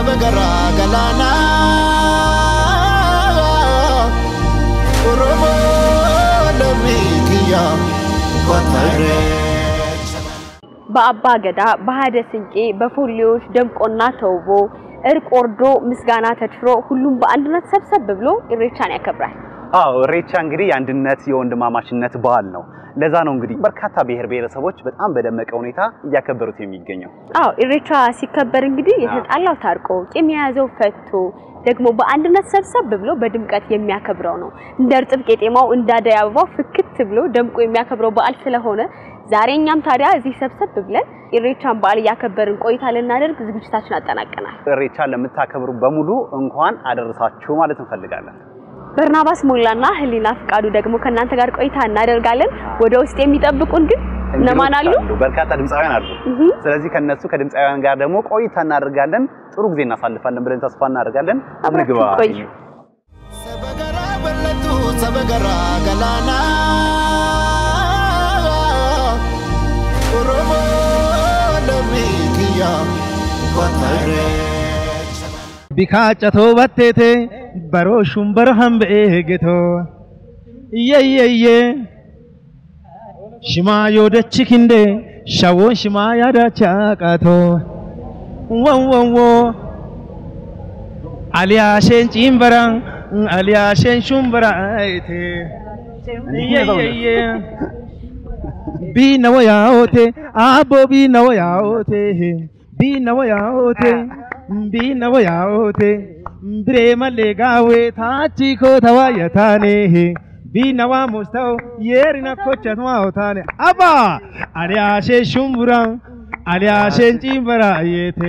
sabagara galana Oromo damikiya watare በአባ ገዳ በሃደ ስንቄ በፎሊዮች ደምቆና ተውቦ እርቅ ወርዶ ምስጋና ተችሮ ሁሉም በአንድነት ሰብሰብ ብሎ ኢሬቻን ያከብራል። ኢሬቻ እንግዲህ የአንድነት የወንድማማችነት በዓል ነው። ለዛ ነው እንግዲህ በርካታ ብሔር ብሔረሰቦች በጣም በደመቀ ሁኔታ ያከበሩት የሚገኘው። ኢሬቻ ሲከበር እንግዲህ የተጣላው ታርቆ ቂም የያዘው ፈቶ ደግሞ በአንድነት ሰብሰብ ብሎ በድምቀት የሚያከብረው ነው። እንደ እርጥብ ቄጤማው እንዳደይ አበባው ፍክት ብሎ ደምቆ የሚያከብረው በዓል ስለሆነ ዛሬኛም ታዲያ እዚህ ሰብሰብ ብለን ኢሬቻን በዓል ያከበርን ቆይታ ልናደርግ ዝግጅታችን አጠናቀናል። ኢሬቻን ለምታከብሩ በሙሉ እንኳን አደረሳችሁ ማለት እንፈልጋለን። በርናባስ ሞላና ህሊና ፍቃዱ ደግሞ ከናንተ ጋር ቆይታ እናደርጋለን። ወደ ውስጥ የሚጠብቁን ግን እነማን አሉ? በርካታ ድምጻውያን አሉ። ስለዚህ ከነሱ ከድምጻውያን ጋር ደግሞ ቆይታ እናደርጋለን። ጥሩ ጊዜ እናሳልፋለን ብለን ተስፋ እናደርጋለን። እንግባ። ሰበገራ በለቱ ሰበገራ ገላና ኦሮሞ ደሚኪያ ወታሬ ቢካጨቶ ባቴቴ በሮሹም በረሃም በኤጌቶ ይየየየ ሽማዮ ደችኪንዴ ሻወን ሽማ ያዳቻቃቶ ወንወንዎ አሊያሼን ጪምበራን አሊያሼን ሹምበራይቴ ይየየየ ቢነወያኦቴ አቦ ቢነወያኦቴ ቢነወያኦቴ ቢነወያኦቴ ብሬመሌጋዌ ታቺኮ ተዋየታኔ ቢነዋ ሙስተው የሪና ኮቸትማ ኦታኔ አባ አሊያሼ ሹምቡራን አሊያሼን ጪምበራየቴ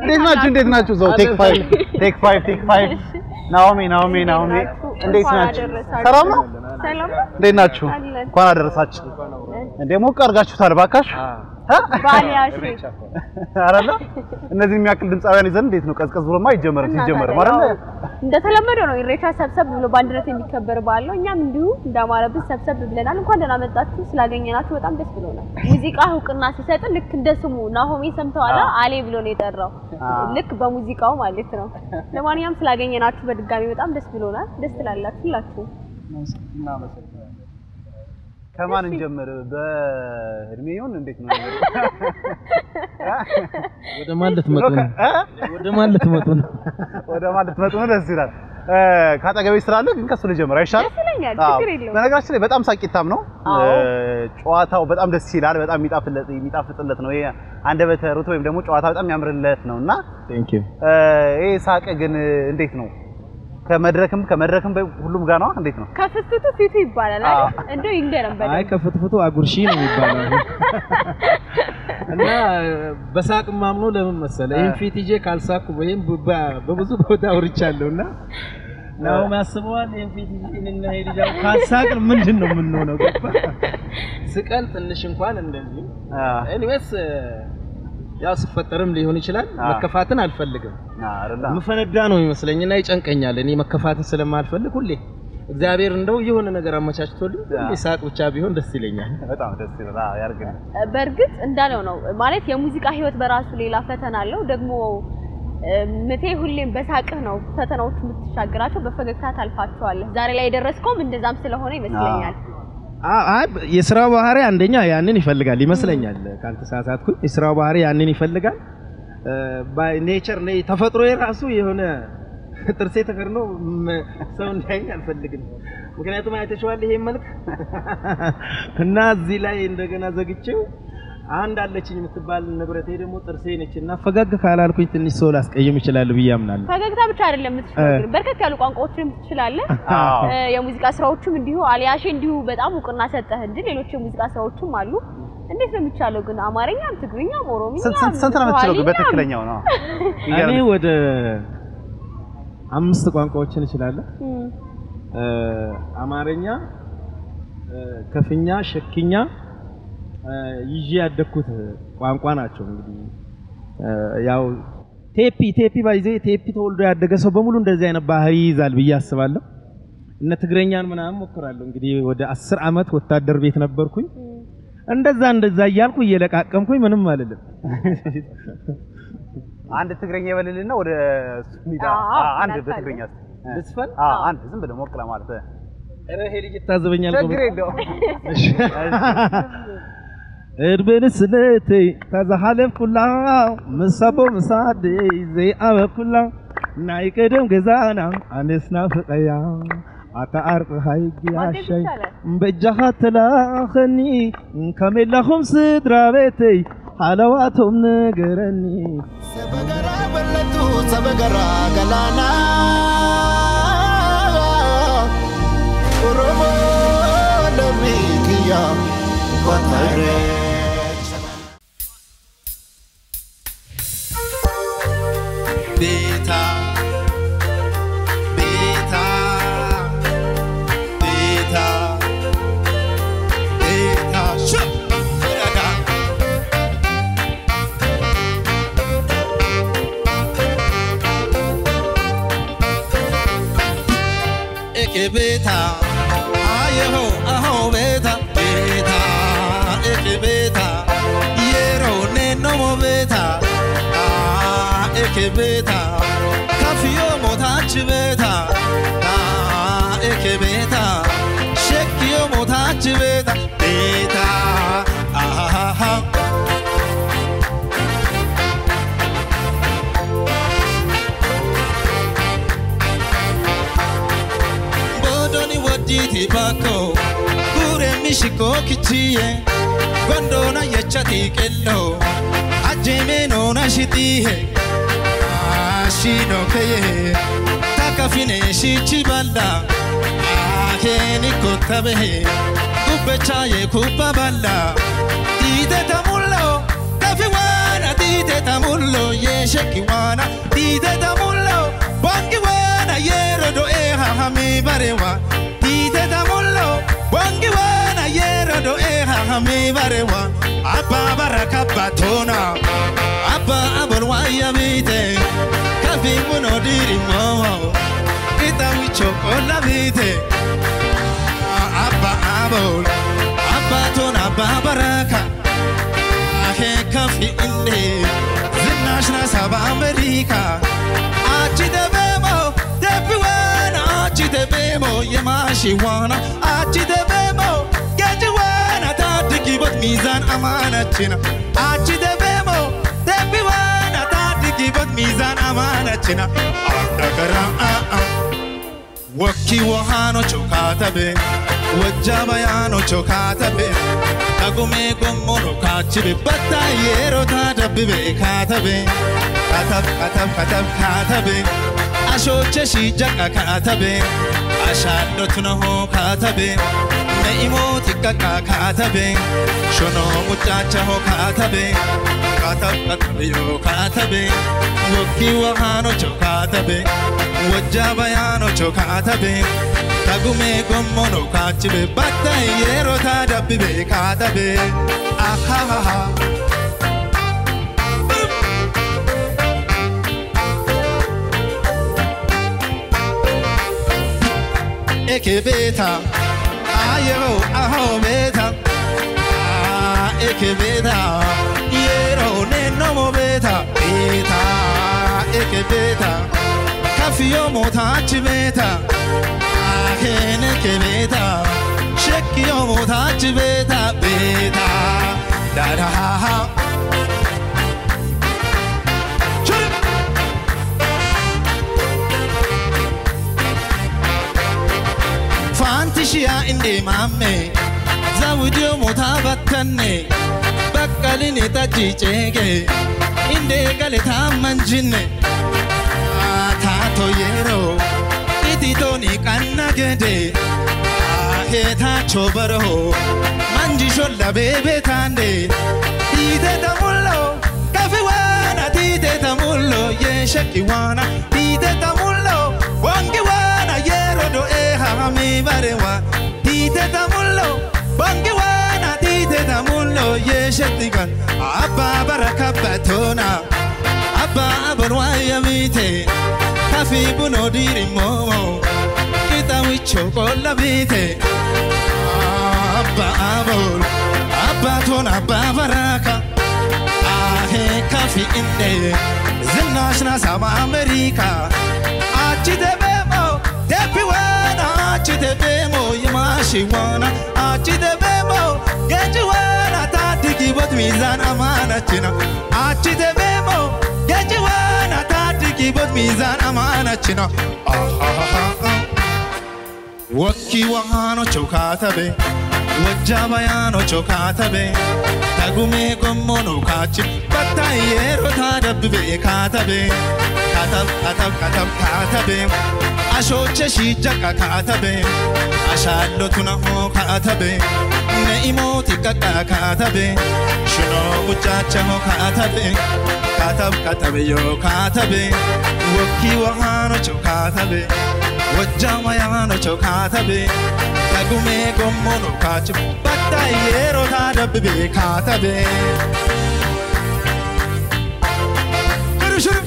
እንዴት ናችሁ ዘው ቴክ 5 ናኦሚ እንዴት ናችሁ? ሰላም ነው? እንዴት ናችሁ? እንኳን አደረሳችሁ። እንደሞ ቀርጋችሁታል ባካሽ ባሊያሽ አራላ እነዚህ የሚያክል ድምጻውያን ይዘን እንዴት ነው ቀዝቀዝ ብሎማ ይጀመር ማለት ነው። እንደተለመደው ነው ኢሬቻ ሰብሰብ ብሎ በአንድነት የሚከበር በዓል ነው። እኛም እንዲሁ እንዳማረብን ሰብሰብ ብለናል። እንኳን ደህና መጣችሁ። ስላገኘናችሁ በጣም ደስ ብሎናል። ሙዚቃ እውቅና ሲሰጥ ልክ እንደ ስሙ ናሆሚ ሰምተዋላ አሌ ብሎ ነው የጠራው። ልክ በሙዚቃው ማለት ነው። ለማንኛውም ስላገኘናችሁ በድጋሚ በጣም ደስ ብሎናል። ደስ ትላላችሁ ሁላችሁ። ከማን እንጀምር? በእድሜ ይሁን እንዴት ነው? ወደ ማለት መጡ ነው። ወደ ማለት መጡ ነው። ደስ ይላል። ካጠገቤ ስላለ ግን ከሱ ልጀምር አይሻልም? ችግር የለውም። በነገራችን ላይ በጣም ሳቂታም ነው። ጨዋታው በጣም ደስ ይላል። በጣም የሚጣፍጥለት ነው። ይሄ አንደበተ ርቱዕ ወይም ደግሞ ጨዋታ በጣም ያምርለት ነውና ቴንክ ዩ። ይሄ ሳቅ ግን እንዴት ነው? ከመድረክም ሁሉም ጋር ነው እንዴት ነው? ከፍትፍቱ ፊቱ ይባላል አይደል? እንደው ይንገረም በደንብ። አይ ከፍትፍቱ አጉርሺ ነው የሚባለው። እና በሳቅ ማምኖ ለምን መሰለ ይሄን ፊት ይዤ ካልሳኩ ወይም በብዙ ቦታ አውርቻለሁና ነው ማስበዋል። ይሄን ፊት ይዤ እና ሄድጃው ካልሳቅን ምንድነው የምንሆነው? ስቀል ትንሽ እንኳን እንደዚህ ኤኒዌይስ ያው ሲፈጠርም ሊሆን ይችላል። መከፋትን አልፈልግም። ምፈነዳ ነው ይመስለኝና ይጨንቀኛል። እኔ መከፋትን ስለማልፈልግ ሁሌ እግዚአብሔር እንደው የሆነ ነገር አመቻችቶልኝ ሳቅ ብቻ ቢሆን ደስ ይለኛል። በጣም ደስ ይላል። ያርግልኝ። በርግጥ እንዳለው ነው ማለት የሙዚቃ ህይወት በራሱ ሌላ ፈተና አለው። ደግሞ ምቴ ሁሌም በሳቅህ ነው ፈተናዎቹ የምትሻገራቸው፣ በፈገግታ ታልፋቸዋለህ። ዛሬ ላይ የደረስከውም እንደዛም ስለሆነ ይመስለኛል። የሥራው ባህሪ አንደኛ ያንን ይፈልጋል ይመስለኛል። ካልተሳሳትኩኝ የሥራው ባህሪ ያንን ይፈልጋል። ባይ ኔቸር ነው ተፈጥሮ የራሱ የሆነ ጥርሴ ተከርኖ ሰው እንዳይኝ አልፈልግም። ምክንያቱም አይተሽዋል ይሄ መልክ እና እዚህ ላይ እንደገና ዘግቼው አንድ አለችኝ የምትባል ንብረቴ ደግሞ ጥርሴ ነችና ፈገግ ካላልኩኝ ትንሽ ሰው ላስቀይም ይችላል ብዬ አምናለሁ። ፈገግታ ብቻ አይደለም የምትችለው በርከት ያሉ ቋንቋዎችን ትችላለህ። የሙዚቃ ስራዎችም እንዲሁ አሊያሼ እንዲሁ በጣም እውቅና ሰጠህ እንጂ ሌሎች የሙዚቃ ስራዎችም አሉ። እንዴት ነው የሚቻለው ግን? አማርኛም ትግርኛም ኦሮምኛም ስንት ነው የምትችለው በትክክለኛው ነው? እኔ ወደ 5 ቋንቋዎችን እችላለሁ። አማርኛ፣ ከፍኛ፣ ሸክኛ ይዤ ያደኩት ቋንቋ ናቸው። እንግዲህ ያው ቴፒ ባይዜ ቴፒ ተወልዶ ያደገ ሰው በሙሉ እንደዚህ አይነት ባህሪ ይዛል ብዬ አስባለሁ። እነ ትግረኛን ምናምን ሞክራለሁ። እንግዲህ ወደ 10 አመት ወታደር ቤት ነበርኩኝ። እንደዛ እያልኩ እየለቃቀምኩኝ ምንም አይደለም። አንድ ትግረኛ ይበልልና ወደ ሱኒዳ አንድ በትግረኛ ልስፈን አንድ ዝም ብለህ ሞቅ ለማለት እረሄ ልጅ ታዘበኛል ችግር የለውም እሺ እርበንስነቴ ተዛሐለፍ ኩላ መሳቦ መሳዴ ዘይአበ ኩላ ናይ ቀደም ገዛና አነስና ፍቀያ አታአርቅ ሃይጊያሸይ በጃሃተላ ኸኒ ከመላኹም ስድራ ቤተይ حلواتهم نقرني سبقرا بلتو سبقرا قلانا ورمو نبيكيا وطريق بيتا بيتا بيتا بيتا شوف beta ayeho aho beta beta beta yero ne no mo beta beta kafio motach beta beta shekio motach beta beta aha Diti bako kure mishiko kichiye gondo na yachati kello ajeme no na shitihe ashino keye takafine shichibanda aheni kotabehe kubechaye kubaballa dite tamullo kafiwana dite tamullo yeshekiwana dite tamullo bangiwana yerodo eha hami barewa tamullo wangi wana yero do eha hami barewa abba baraka batona abba abon waya bite kafi muno diri mo ita wicho kola bite abba abol abba tona baraka ahe kafi inde zinashna saba amerika achide bemo Achidebemo yemashiwana Achidebemo gejiwana tatikibot mizan amana china Achidebemo debiwana tatikibot mizan amana china Andagara waki wahano chokatabe wajabayano chokatabe Nagume gomono kachibe bata yero tadabibe katabe Katab katab katab katabe Ashoche shijaka katabe Ashado tunaho katabe Meimo tikaka katabe Shono muchacha ho katabe Katab katabe yo katabe Woki wahano cho katabe Wajabayano cho katabe Tagume gomono kachibe Bata yero tadabibe katabe Ahahaha Eke beta ayeho aho beta eke beta yero ne no mo beta beta eke beta kafio motach beta ahene ke beta shekio motach beta beta da da ha Fantishia inde mamme zawudio motabattanne bakkaline tajichege inde gale tamanjinne tato yero ititoni kanna gede aheta chobaro manji sholla bebe tande ide tamullo kafiwana ide tamullo yeshakiwana ide tamullo wangiwana yero do eha mi barewa ide tamullo wangiwana ide tamullo yeshatigan abba baraka batona abba abarwaya mite kafi buno diri momo kita wicho kola bite abba abol abba tona abba baraka كافي إني زناشنا سما أمريكا أجي تبيمو تبي وانا أجي تبيمو يماشي وانا أجي تبيمو جنجي وانا تاتيكي بود ميزان أمانة جنا أجي تبيمو جنجي وانا تاتيكي بود ميزان أمانة جنا وكي وهانو چوكاتبه وجابيانو چوكاتبه تاغومي گمونو كاچن بتايرو تادببه كاتبه كاتب كاتب كاتب كاتبه اشوچه شيجا كاتبه اشالو تنو كاتبه نيموتي كاكا كاتبه شنو بوچاچو كاتبه كاتب كاتب يو كاتبه وكي وهانو چوكاتبه وجاما يانو چوكاتبه تاغومي گمونو كاچن بتايرو تادببه كاتبه شرف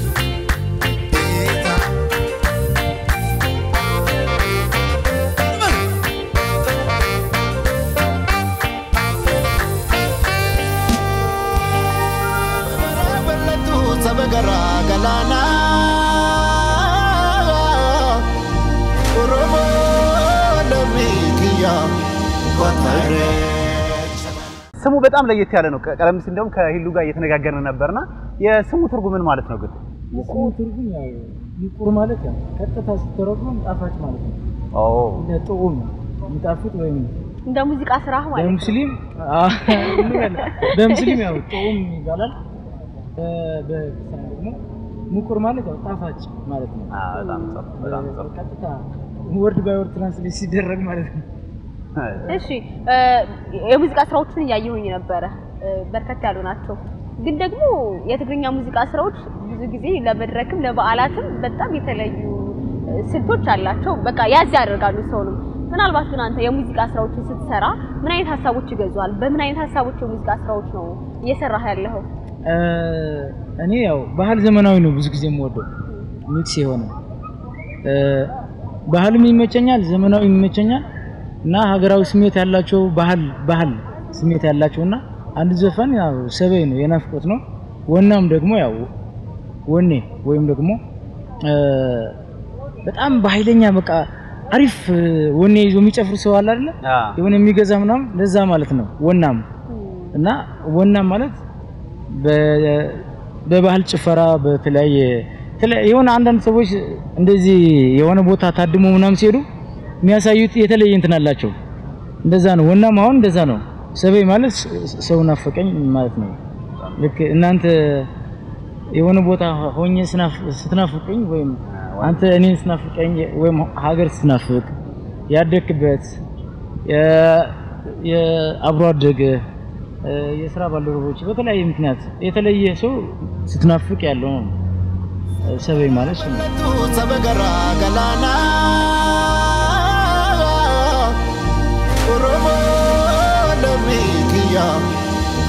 sabagara galana oromo damikiya watare ስሙ በጣም ለየት ያለ ነው ቀለም ሲል እንደውም ከሂሉ ጋር እየተነጋገርን ነበርና የስሙ ትርጉም ምን ማለት ነው ግን የስሙ ትርጉም ያው ይቁር ማለት ያው ቀጥታ ሲተረጎም ጣፋጭ ማለት ነው እንደ ጦም ይጣፍጥ ወይም እንደ ሙዚቃ ስራ ማለት ነው በሙስሊም ያው ጦም ይባላል በክርስቲያን ደግሞ ሙቁር ማለት ያው ጣፋጭ ማለት ነው በጣም ጥሩ ቀጥታ ወርድ ባይ ወርድ ትራንስሌት ሲደረግ ማለት ነው እሺ የሙዚቃ ስራዎችን ያያዩኝ ነበር በርከት ያሉ ናቸው ግን ደግሞ የትግርኛ ሙዚቃ ስራዎች ብዙ ጊዜ ለመድረክም ለበዓላትም በጣም የተለዩ ስልቶች አላቸው በቃ ያዝ ያደርጋሉ ሰውንም ምናልባት ግን አንተ የሙዚቃ ስራዎችን ስትሰራ ምን አይነት ሐሳቦች ይገዛዋል በምን አይነት ሐሳቦች የሙዚቃ ስራዎች ነው እየሰራህ ያለው እኔ ያው ባህል ዘመናዊ ነው ብዙ ጊዜ የምወደው ሚክስ የሆነ ባህልም ይመቸኛል ዘመናዊ ይመቸኛል እና ሀገራዊ ስሜት ያላቸው ባህል ስሜት ያላቸውና አንድ ዘፈን ያው ሰበይ ነው የናፍቆት ነው ወናም ደግሞ ያው ወኔ ወይም ደግሞ በጣም በኃይለኛ በቃ አሪፍ ወኔ ይዞ የሚጨፍር ሰው አለ አይደል የሆነ የሚገዛ ምናም ለዛ ማለት ነው ወናም እና ወናም ማለት በባህል ጭፈራ በተለያየ የሆነ አንዳንድ ሰዎች እንደዚህ የሆነ ቦታ ታድሞ ምናም ሲሄዱ የሚያሳዩት የተለየ እንትን አላቸው እንደዛ ነው ወናም አሁን እንደዛ ነው ሰበይ ማለት ሰው ናፈቀኝ ማለት ነው ልክ እናንተ የሆነ ቦታ ሆኜ ስትናፍቁኝ ወይም አንተ እኔን ስናፍቀኝ ወይም ሀገር ስትናፍቅ ያደክበት የአብሮ አደገ የሥራ ባልደረቦች በተለያየ ምክንያት የተለየ ሰው ስትናፍቅ ያለው ነው ሰበይ ማለት ነው sabagara galana oromo damikiya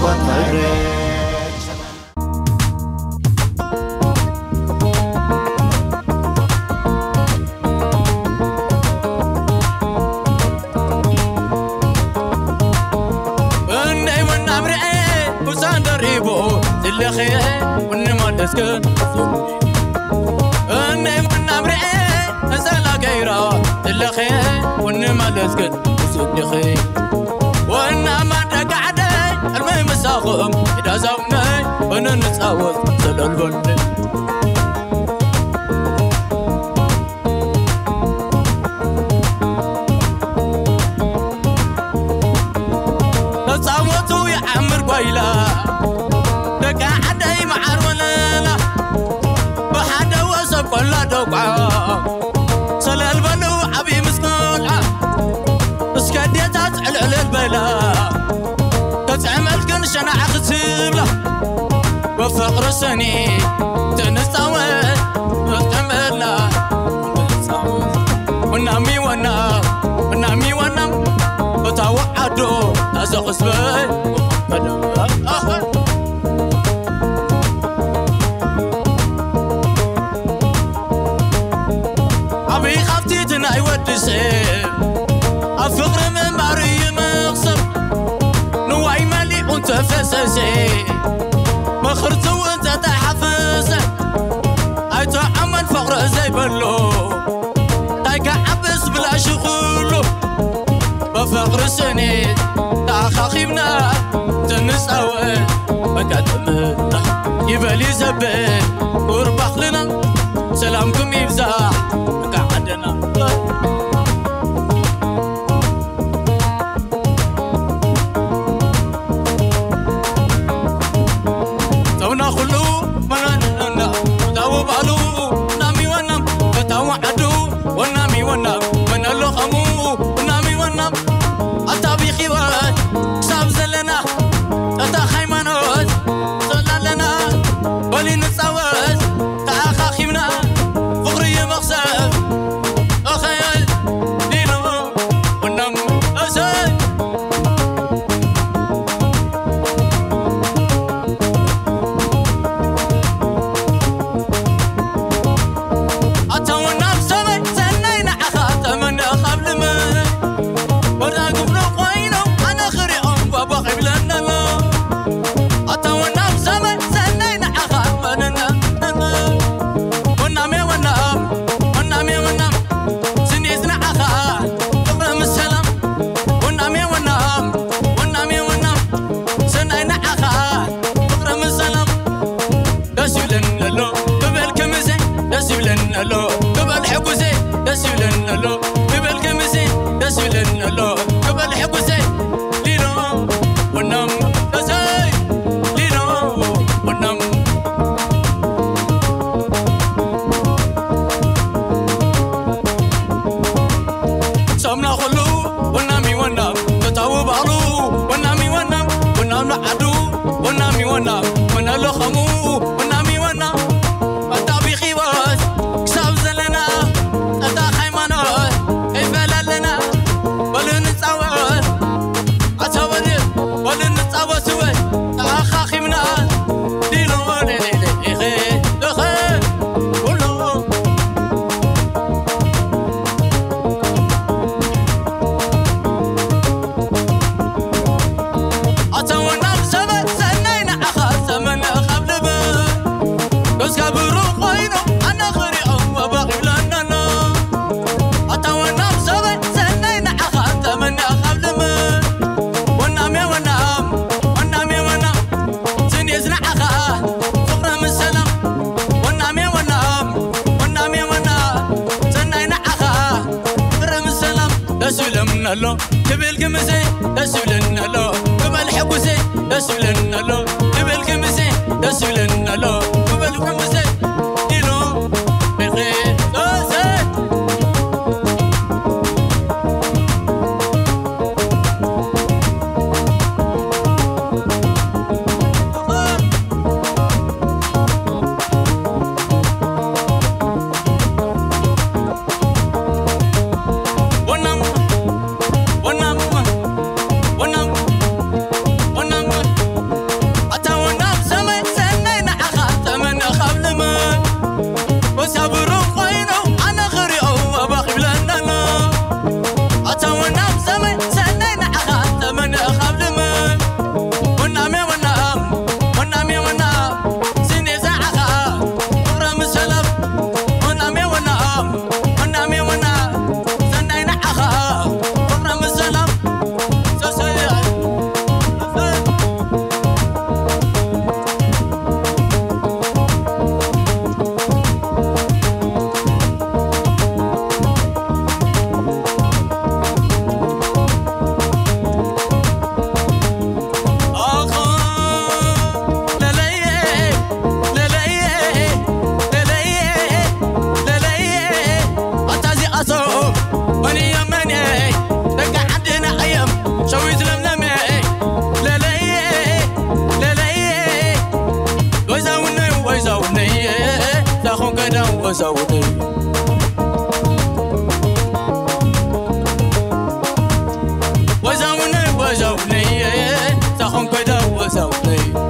watare لخيه ونمالسك اني من امرئ ازلا غيرا لخيه ونمالسك صدخي وانا ما دقعدي المهم مساخم اذا زونا وننصاوت سلالبل تصاوتو يا عمر قويلا عدي معار ولا بحدا وسب كل دوقع سلال بلو عبي مسكول اسكديتات على البلا تتعمل كن شنع خسبله وفقر سني تنستوي وتكملنا ونامي ونام وتوعدو تزخسبي الفقر من ماري مغصب نوعي مالي وانت فساسي ما خرتو وسنيت تأخاخيبنا تنساوي بقدمنا يبالي زبل ورباح لنا سلامكم يفزع قعدنا تونا خلو منانا تاو بالو نامي ونام تاو عدو ونامي ونام من اللخمو ونامي ونام أتابي خيوات ساب زلنا أتا خيمانوت زلالنا ولي نتساوت تاخا خيمنا فقري مخسف أخيل دينو ونام أسد Hello, قبل حقوسي دسيلن hello قبل كمسي دسيلن hello قبل حقوسي لينو ونام دسي لينو ونام سامنا خلو ونامي ونام تتاو بعلو ونامي ونام ونام لعدو ونامي ونام من اللخمو ونامي ونام أتابي خيوات Hello, قبل كمسي دسولن hello قبل حقوسي دسولن hello قبل كمسي دسولن hello قبل كمسي دينو بخير دوسي وزودي وزوني وزوني تخون كدا وزوني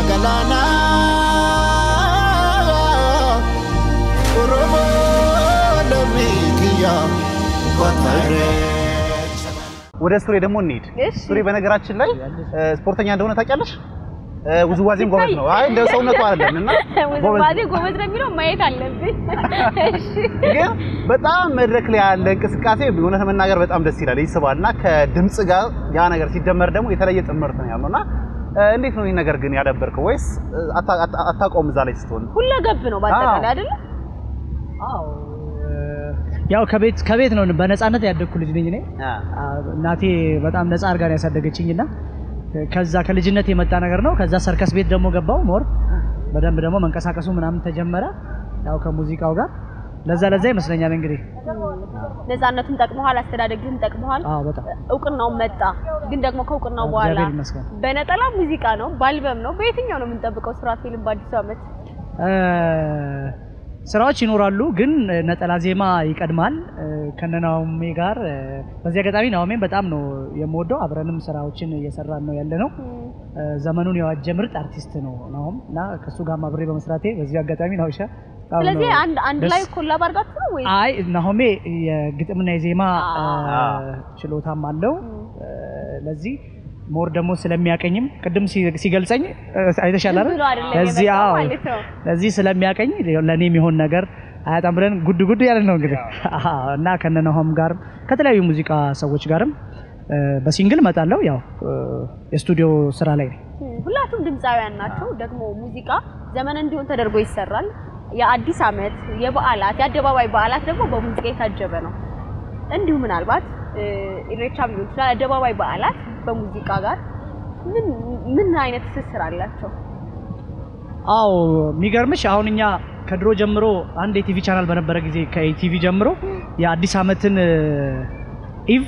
galana oromo damikiya kwatare ወደ ሱሪ ደግሞ እንሂድ ሱሪ በነገራችን ላይ ስፖርተኛ እንደሆነ ታውቂያለሽ ውዝዋዜም ጎበዝ ነው አይ እንደ ሰውነቱ አይደለምና ውዝዋዜ ጎበዝ ነው የሚለው ማየት አለብኝ እሺ ግን በጣም መድረክ ላይ ያለ እንቅስቃሴ ቢሆነ ተመናገር በጣም ደስ ይላል ይስባልና ከድምጽ ጋር ያ ነገር ሲደመር ደግሞ የተለየ ጥምርት ነው ያለውና እንዴት ነው ይሄ ነገር ግን ያዳበርከው ወይስ አታቆም እዛ ላይ ስትሆን ሁሉ ገብ ነው ባጠቃላይ አይደል አዎ ያው ከቤት ነው በነፃነት ያደግኩ ልጅ ነኝ እኔ እናቴ በጣም ነፃ አርጋ ነው ያሳደገችኝና ከዛ ከልጅነት የመጣ ነገር ነው ከዛ ሰርከስ ቤት ደግሞ ገባው ሞር በደንብ ደግሞ መንቀሳቀሱ ምናምን ተጀመረ ያው ከሙዚቃው ጋር ለዛ ይመስለኛል እንግዲህ ነፃነቱን ጠቅመዋል አስተዳደግን ጠቅመዋል አዎ በጣም እውቅናው መጣ ግን ደግሞ ከእውቅናው በኋላ በነጠላ ሙዚቃ ነው ባልበም ነው በየትኛው ነው የምንጠብቀው ስራ ፊልም በአዲስ አመት ስራዎች ይኖራሉ ግን ነጠላ ዜማ ይቀድማል ከነናውሜ ጋር በዚህ አጋጣሚ ናውሜን በጣም ነው የምወደው አብረንም ስራዎችን እየሰራን ነው ያለነው ዘመኑን የዋጀ ምርጥ አርቲስት ነው ናውምና ከሱ ጋር ማብሬ በመስራቴ በዚህ አጋጣሚ ናውሻ ስለዚህ አንድ ላይ ኮላብ አድርጋችሁ ነው ወይ አይ ናውሜ የግጥምና የዜማ ችሎታም አለው ለዚህ ሞር ደግሞ ስለሚያቀኝም ቅድም ሲገልጸኝ አይተሻል አይደል ለዚህ ስለሚያቀኝ ለኔም ይሆን ነገር አያጣም ብለን ጉድ ያለን ነው እንግዲህ እና ከነናሆም ጋር ከተለያዩ ሙዚቃ ሰዎች ጋርም በሲንግል መጣለው ያው የስቱዲዮ ስራ ላይ ነው ሁላችሁም ድምጻውያን ናቸው ደግሞ ሙዚቃ ዘመን እንዲሆን ተደርጎ ይሰራል የአዲስ አመት የበዓላት የአደባባይ በዓላት ደግሞ በሙዚቃ የታጀበ ነው እንዲሁ ምናልባት ኢሬቻ ቢሆን ይችላል አደባባይ በዓላት በሙዚቃ ጋር ምን አይነት ትስስር አላቸው አው የሚገርምሽ አሁንኛ ከድሮ ጀምሮ አንድ የቲቪ ቻናል በነበረ ጊዜ ከቲቪ ጀምሮ የአዲስ አመትን ኢቭ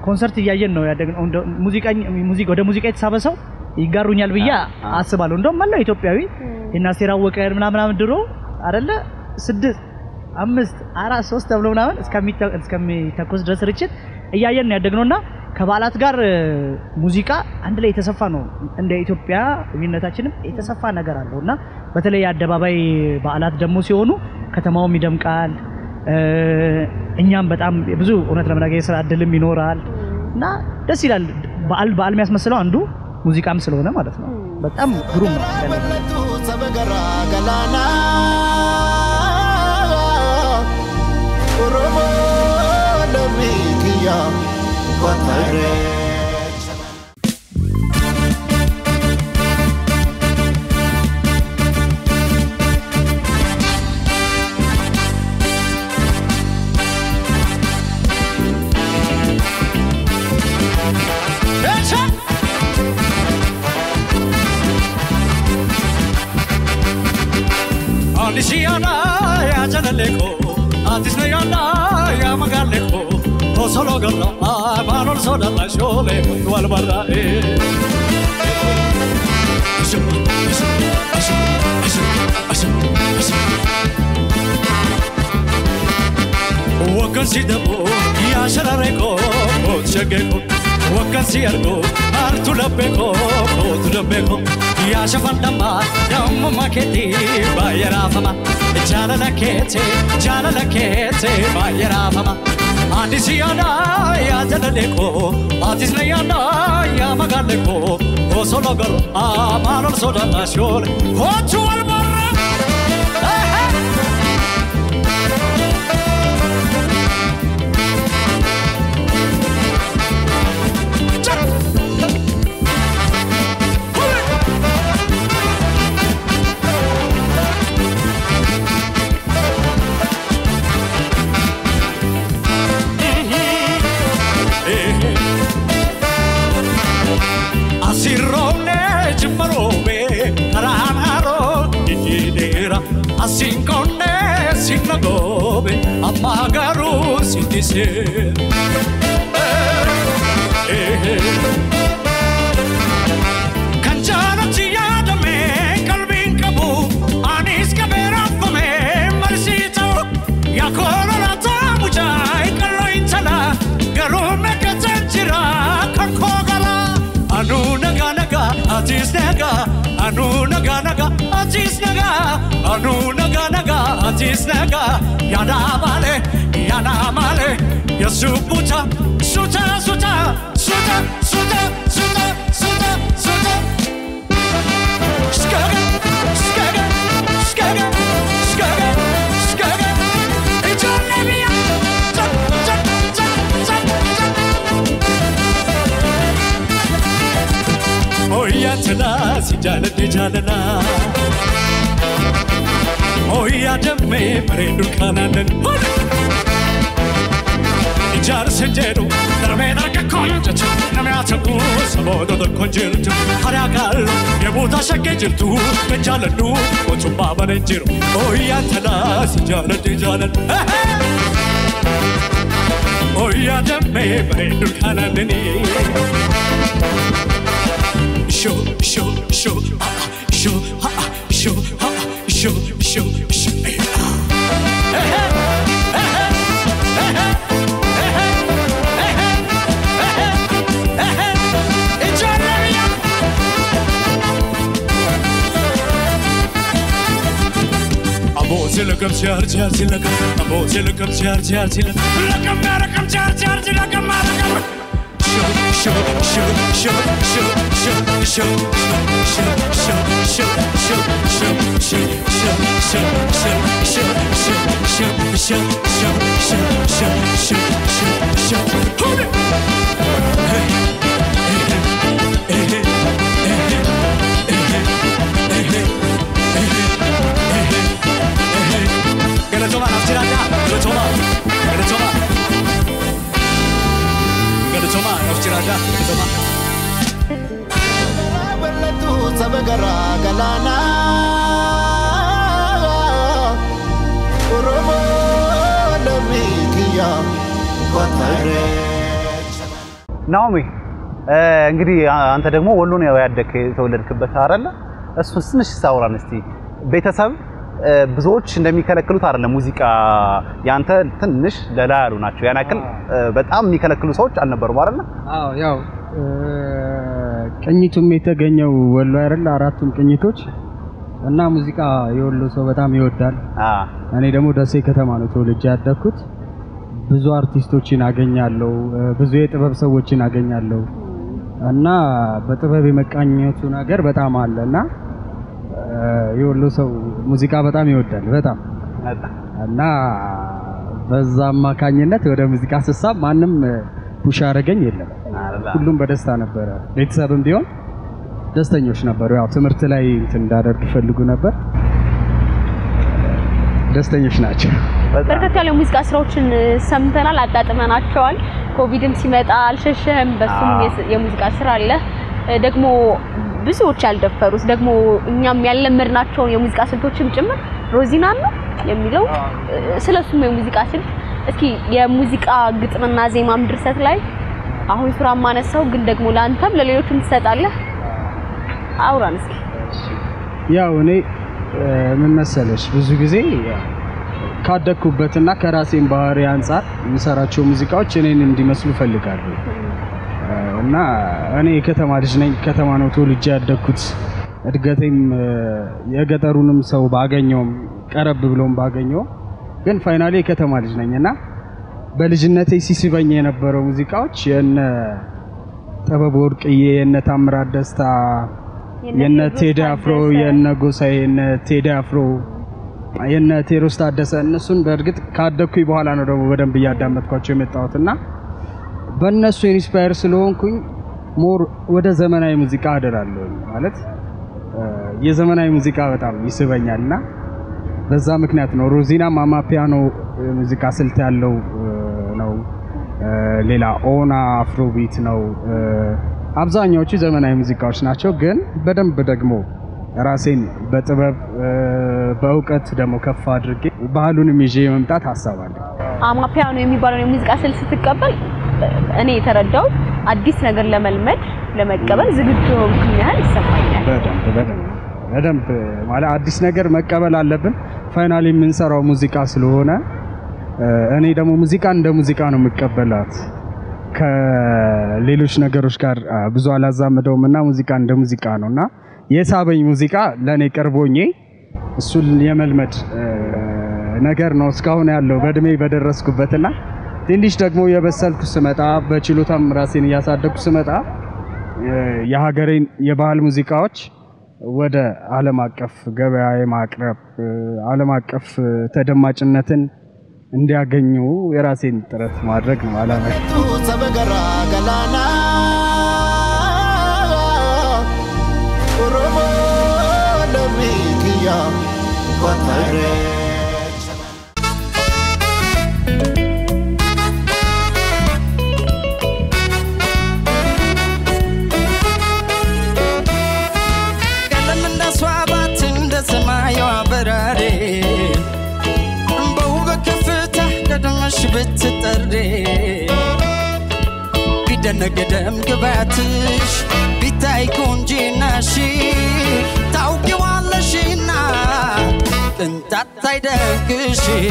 ኮንሰርት እያየን ነው ያደግነው ወደ ሙዚቃ የተሳበሰው ይጋሩኛል ብዬ አስባለሁ እንደውም ማለት ኢትዮጵያዊ እናስቴር አወቀ ምናምን ድሮ አይደለ 6 5 4 3 ተብሎ ምናምን እስከሚተኮስ ድረስ ርችት እያየን ያደግነውና ከባላት ጋር ሙዚቃ አንድ ላይ የተሰፋ ነው እንደ ኢትዮጵያ የሚነታችንም የተሰፋ ነገር አለውና በተለይ አደባባይ በዓላት ደግሞ ሲሆኑ ከተማውም ይደምቃል እኛም በጣም ብዙ እውነት ለመናገር የሥራ እድልም ይኖራል እና ደስ ይላል በዓል የሚያስመስለው አንዱ ሙዚቃም ስለሆነ ማለት ነው በጣም ግሩም ነው ሰበገራ ገላና ኦሮሞ ደሚኪያ kwatare Alisiana ya janaleko atisnayana ya magaleko solo garra manor soda la shole wal barra wakan sidabo ya sharareko chegeko wakan siargo artu labeko tudabeko ya shafandama dam maketi bayra fama jala lakete bayra fama Adisiana ya janaleko atisnayana ya magaleko solo garra manor soda la shole wal barra Asinconne sinagobe amagaru sintise Kanjana tiyada me kalbin kabu anis kabera fame marsito yakora la tamujai kalointala garuna katanjira kakogala anuna atis naga anu naga naga atis naga anu naga naga atis naga yana male yasubuta suta suta suta suta suta suta suta skaga skaga skaga skaga skaga Italia Oya tala si jalana Oya demme prendu kananen Ijar senjeru darmena ka konjatu namyatabu sabodo do konjirtu haragallo yebuta shakejirtu bejalanu otu babanenjiru Oya tala si jalana Oya demme prendu kananen Show, show, show, show, show, show, show, show. Silakam char char silakam, abo silakam char char silakam, lakam marakam char char silakam marakam. Show, show, show, show, show, show, show, show, show, show, show, show, show, show, show, show, show, hold it. Gonna toma, aftirada, gonna toma, gonna toma. Toma, aftirada, toma. Balatu sabagara galana Oromo damikiya Kotare ናኦሚ እንግዲህ አንተ ደግሞ ወሎ ነው ያደክ ተወለድክበት አይደለ እሱን ትንሽ ሳውራን እስቲ ቤተሰብ ብዙዎች እንደሚከለክሉት አይደለም ሙዚቃ ያንተ ትንሽ ለላ ያሉ ናቸው ያናክል በጣም የሚከለክሉ ሰዎች አልነበሩም አይደለ አዎ ያው ቅኝቱም የተገኘው ወሎ አይደለ አራቱም ቅኝቶች እና ሙዚቃ የወሎ ሰው በጣም ይወዳል እኔ ደግሞ ደሴ ከተማ ነው ተወልጄ ያደኩት ብዙ አርቲስቶችን አገኛለሁ ብዙ የጥበብ ሰዎችን አገኛለሁ እና በጥበብ የመቃኘቱ ነገር በጣም አለና የወሎ ሰው ሙዚቃ በጣም ይወዳል በጣም እና በዛ አማካኝነት ወደ ሙዚቃ ስሳብ ማንም ፑሽ አረገኝ የለም ሁሉም በደስታ ነበር ቤተሰብም ቢሆን ደስተኞች ነበሩ ያው ትምህርት ላይ እንዳደርግ ፈልጉ ነበር ደስተኞች ናቸው በርከት ያለ ሙዚቃ ስራዎችን ሰምተናል አጣጥመናቸዋል ኮቪድም ሲመጣ አልሸሸህም በሱም የሙዚቃ ስራ አለ ደግሞ ብዙዎች ያልደፈሩት ደግሞ እኛም ያለመድናቸው የሙዚቃ ስልቶችም ጭምር ሮዚና ነው የሚለው ስለሱም የሙዚቃ ስልት እስኪ የሙዚቃ ግጥምና ዜማም ድርሰት ላይ አሁን ሱራ ማነሳው ግን ደግሞ ላንተም ለሌሎችም ትሰጣለህ አውራን እስኪ ያው እኔ ምን መሰለሽ ብዙ ጊዜ ካደኩበትና ከራሴን ባህሪ አንፃር የምሰራቸው ሙዚቃዎች እኔን እንዲመስሉ ፈልጋለሁ እና እኔ ከተማ ልጅ ነኝ ከተማ ነው ተወልጄ ያደኩት እድገቴም የገጠሩንም ሰው ባገኘውም ቀረብ ብሎም ባገኘው ግን ፋይናሊ ከተማ ልጅ ነኝና በልጅነቴ ሲስበኝ የነበረው ሙዚቃዎች የነ ጥበብ ወርቅዬ የነ ታምራት ደስታ የነ ቴዲ አፍሮ የነ ጎሳዬ የነ ቴዲ አፍሮ የነ ቴዎድሮስ ታደሰ እነሱን በእርግጥ ካደኩኝ በኋላ ነው ደግሞ በደንብ ያዳመጥኳቸው የመጣሁትና በእነሱ ኢንስፓየር ስለሆንኩኝ ሞር ወደ ዘመናዊ ሙዚቃ አደራለሁ ማለት የዘመናዊ ሙዚቃ በጣም ይስበኛልና በዛ ምክንያት ነው ሮዚና ማማ ፒያኖ ሙዚቃ ስልት ያለው ነው ሌላ ኦና አፍሮቢት ነው አብዛኛዎቹ ዘመናዊ ሙዚቃዎች ናቸው ግን በደንብ ደግሞ ራሴን በጥበብ በእውቀት ደግሞ ከፍ አድርጌ ባህሉንም ይዤ መምጣት ሐሳባለሁ አማ ፒያኖ የሚባለው የሙዚቃ ስልት ስትቀበል እኔ የተረዳው አዲስ ነገር ለመልመድ ለመቀበል ዝግጁ ሆንኩኝ ያህል ይሰማኛል በደንብ ማለት አዲስ ነገር መቀበል አለብን ፋይናሊ የምንሰራው ሙዚቃ ስለሆነ እኔ ደግሞ ሙዚቃ እንደ ሙዚቃ ነው የምቀበላት ከሌሎች ነገሮች ጋር ብዙ አላዛመደውም እና ሙዚቃ እንደ ሙዚቃ ነውና የሳበኝ ሙዚቃ ለኔ ቀርቦኝ እሱን የመልመድ ነገር ነው እስካሁን ያለው በእድሜ በደረስኩበትና ትንሽ ደግሞ የበሰልኩ ስመጣ በችሎታም ራሴን ያሳደግኩ ስመጣ የሀገሬን የባህል ሙዚቃዎች ወደ ዓለም አቀፍ ገበያ የማቅረብ ዓለም አቀፍ ተደማጭነትን እንዲያገኙ የራሴን ጥረት ማድረግ ነው አላማዬ። ሰበገራ ገላና ኦሮሞ ለሚኪያ ኮተሬ بتطردي بدنقدم قباتش بتايكون جيناشي تعوقي والله شينا انت تايدكشي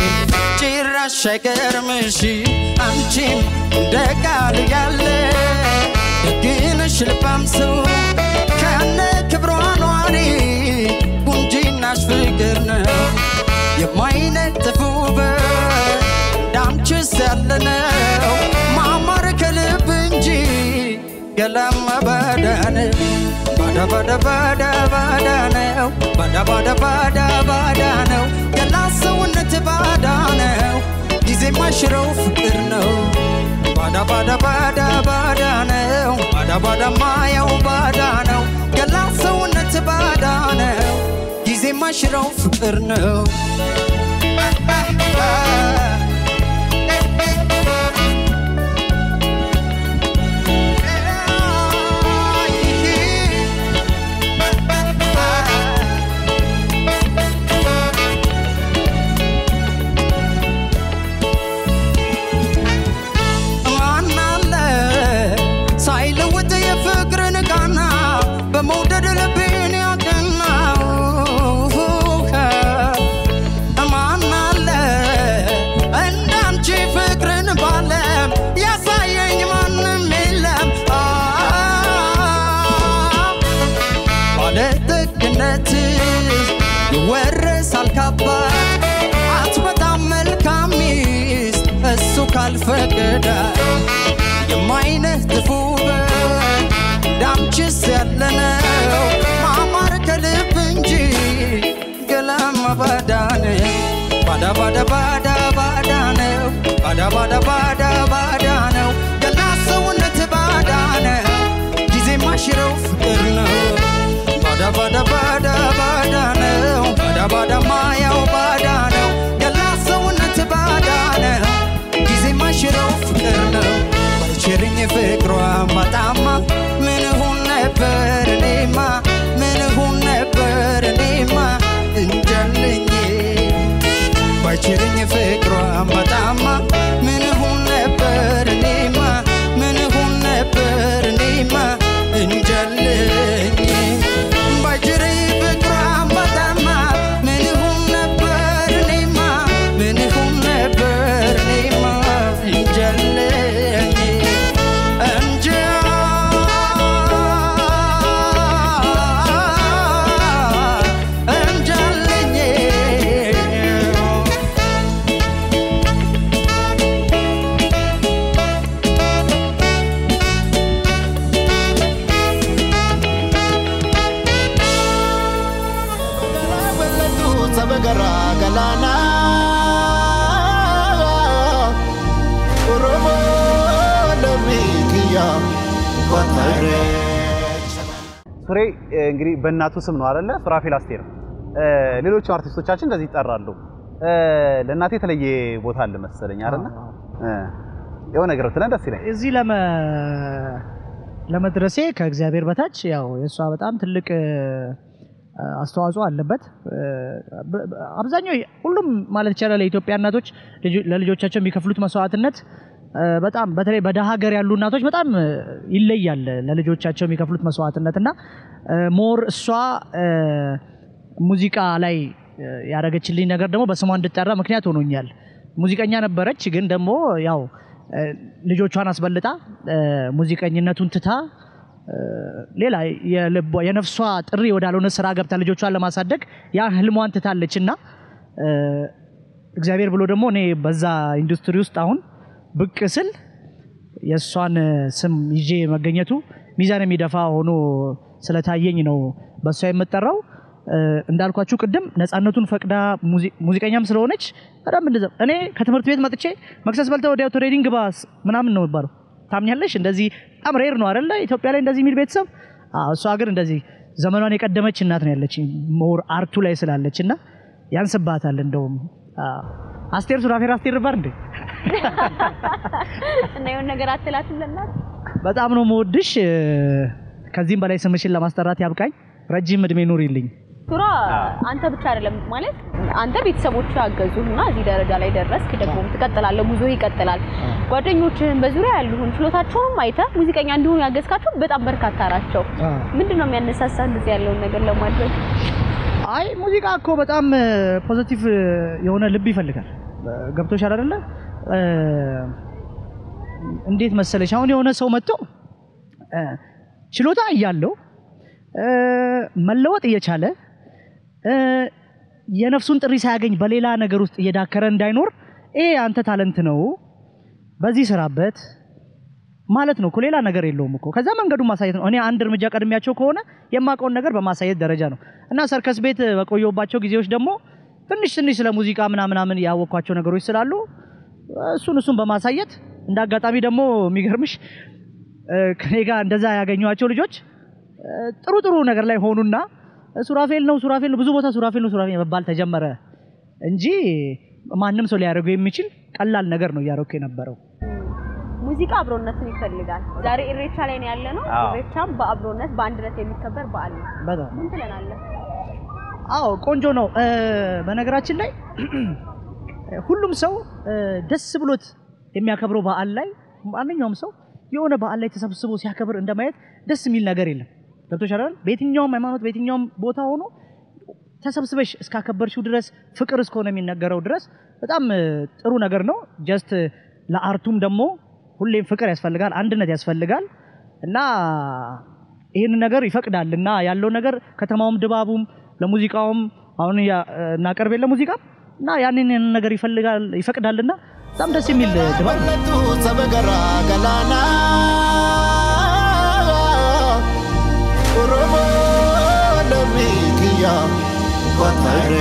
جيرا شكر مشي انشيم دقال يالي دقينش البامسو كان كبروان واري كونجيناش فكرنا يماين التفوبة دامچس ያለነው ማማር ከልብ እንጂ ገላም ባዳነ ባዳ ባዳ ባዳ ባዳነው ባዳ ባዳ ባዳ ባዳነው ገላ ሰውነት ባዳነው ጊዜ ማሽረው ፍቅር ነው ባዳ ባዳ ባዳ ባዳነው ባዳ ባዳ ማያው ባዳነው ገላ ሰውነት ባዳነው ጊዜ ማሽረው ፍቅር ነው يورسال كبار عتبتعمل كميس السوق الفقدة يماينه تفوبة دامچس يالنا معمار كالبنجي قلم بدانه بدا بدا بدا بدانه بدا بدا بدا بدانه قلا سونت بدانه جيزي ماشرو فقرنه بدا بدا بدا بدانه بدا بدا ماياو بدانه قلا سونت بدانه جيزي ماشرو فقرنه بشرني فكرة مطعمة من هون نبر نيما من هون نبر نيما انجلني بشرني فكرة مطعمة من هون نبر نيما من هون نبر نيما انجلني بشرني فكرة مطعمة من هون نبر نيما من هون نبر نيما انجلني sabagara galana oromo ለሚኪያ ኮተሬ ፍሬ እንግዲህ በእናቱ ስም ነው አይደለ? ሱራፌል አስቴር። ሌሎች አርቲስቶቻችን እንደዚህ ይጠራሉ። ለእናቴ የተለየ ቦታ አለ መሰለኝ አይደለ? የሆነ ነገር ብትለን ደስ ይለኛል። እዚህ ለመድረሴ ከእግዚአብሔር በታች ያው የሷ በጣም ትልቅ አስተዋጽኦ አለበት። አብዛኛው ሁሉም ማለት ይችላል የኢትዮጵያ እናቶች ለልጆቻቸው የሚከፍሉት መስዋዕትነት በጣም በተለይ በደሃ ሀገር ያሉ እናቶች በጣም ይለያል ለልጆቻቸው የሚከፍሉት መስዋዕትነትና ሞር እሷ ሙዚቃ ላይ ያደረገችልኝ ነገር ደግሞ በስሟ እንድጠራ ምክንያት ሆኖኛል። ሙዚቀኛ ነበረች ግን ደግሞ ያው ልጆቿን አስበልጣ ሙዚቀኝነቱን ትታ ሌላ የነፍሷ ጥሪ ወዳልሆነ ስራ ገብታ ልጆቿን ለማሳደግ ያ ህልሟን ትታለችና እግዚአብሔር ብሎ ደግሞ እኔ በዛ ኢንዱስትሪ ውስጥ አሁን ብቅ ስል የሷን ስም ይዤ መገኘቱ ሚዛን የሚደፋ ሆኖ ስለታየኝ ነው በሷ የምጠራው። እንዳልኳችሁ ቅድም ነፃነቱን ፈቅዳ ሙዚቀኛም ስለሆነች በጣም እንደዛ እኔ ከትምህርት ቤት መጥቼ መክሰስ በልተው ወዲያው ትሬኒንግ ባስ ምናምን ነው የሚባለው። ታምኛለሽ? እንደዚህ በጣም ሬር ነው አይደለ? ኢትዮጵያ ላይ እንደዚህ የሚል ቤተሰብ እሷ ሀገር እንደዚህ ዘመኗን የቀደመች እናት ነው ያለች ሞር አርቱ ላይ ስላለችና ያንስባታል። እንደውም አስቴር ሱራፌል አስቴር ነበር እንዴ? እና የሆነ ነገር አትላትም ለእናት? በጣም ነው የምወድሽ። ከዚህም በላይ ስምሽን ለማስጠራት ያብቃኝ። ረጅም እድሜ ኑሪልኝ። ሱራ አንተ ብቻ አይደለም ማለት አንተ ቤተሰቦች ያገዙህና እዚህ ደረጃ ላይ ደረስክ። ደግሞ ትቀጥላለህ፣ ጉዞ ይቀጥላል። ጓደኞችህን በዙሪያ ያሉህን ችሎታቸውንም አይተህ ሙዚቀኛ እንዲሆኑ ያገዝካቸው በጣም በርካታ ናቸው። ምንድነው የሚያነሳሳህ እንደዚህ ያለውን ነገር ለማድረግ? አይ ሙዚቃ እኮ በጣም ፖዚቲቭ የሆነ ልብ ይፈልጋል። ገብቶሻል አይደለ? እንዴት መሰለሽ አሁን የሆነ ሰው መጥቶ ችሎታ እያለው መለወጥ እየቻለ የነፍሱን ጥሪ ሳያገኝ በሌላ ነገር ውስጥ እየዳከረ እንዳይኖር አንተ ታለንት ነው በዚህ ስራበት ማለት ነው እኮ ሌላ ነገር የለውም እኮ። ከዛ መንገዱን ማሳየት ነው። እኔ አንድ እርምጃ ቀድሚያቸው ከሆነ የማውቀውን ነገር በማሳየት ደረጃ ነው። እና ሰርከስ ቤት በቆየሁባቸው ጊዜዎች ደግሞ ትንሽ ስለ ሙዚቃ ምናምን ያወቅኳቸው ነገሮች ስላሉ እሱን በማሳየት እንዳጋጣሚ ደግሞ የሚገርምሽ ከኔ ጋር እንደዛ ያገኘኋቸው ልጆች ጥሩ ነገር ላይ ሆኑና ሱራፌል ነው ብዙ ቦታ ሱራፌል መባል ተጀመረ እንጂ ማንም ሰው ሊያደርገው የሚችል ቀላል ነገር ነው ያደረኩ የነበረው። ሙዚቃ አብሮነትን ይፈልጋል። ዛሬ ኢሬቻ ላይ ነው ያለነው። ኢሬቻም በአብሮነት በአንድነት የሚከበር በዓል ነው። በጣም ምን ትለናለህ? አዎ ቆንጆ ነው። በነገራችን ላይ ሁሉም ሰው ደስ ብሎት የሚያከብረው በዓል ላይ ማንኛውም ሰው የሆነ በዓል ላይ ተሰብስቦ ሲያከብር እንደማየት ደስ የሚል ነገር የለም። ገብቶሻል አይደል? በየትኛውም ሃይማኖት በየትኛውም ቦታ ሆኖ ተሰብስበሽ እስካከበርሽው ድረስ ፍቅር እስከሆነ የሚነገረው ድረስ በጣም ጥሩ ነገር ነው። ጀስት ለአርቱም ደግሞ ሁሌም ፍቅር ያስፈልጋል፣ አንድነት ያስፈልጋል እና ይሄን ነገር ይፈቅዳልና ያለው ነገር ከተማውም ድባቡም ለሙዚቃውም አሁን እናቀርብ የለ ሙዚቃ እና ያንን ነገር ይፈቅዳልና በጣም ደስ የሚል ድባብ ሰበገራ ገላና ኦሮሞ ለሚኪያ ወታሬ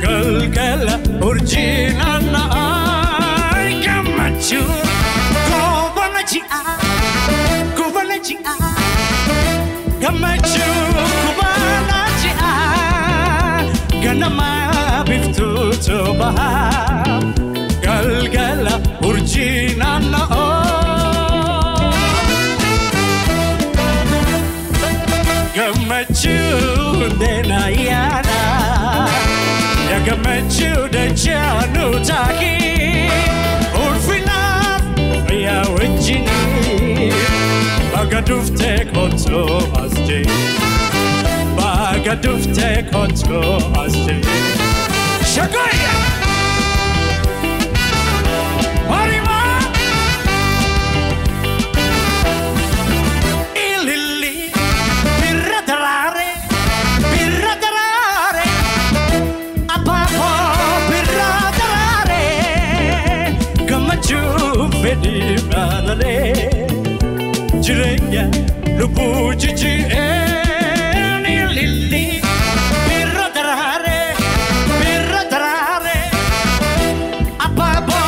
Galgala urjinana gamachu gamachu ganama biftu tobaha galgala urjinana gamachu denayana yagamachu dechanu taki urfina ya wajini bagadufte konto asje bagadufte konto asje shagaya Marima ilili birradarare apapo birradarare gamachu vedi badale jirenya lubu jiji ilili birradarare apapo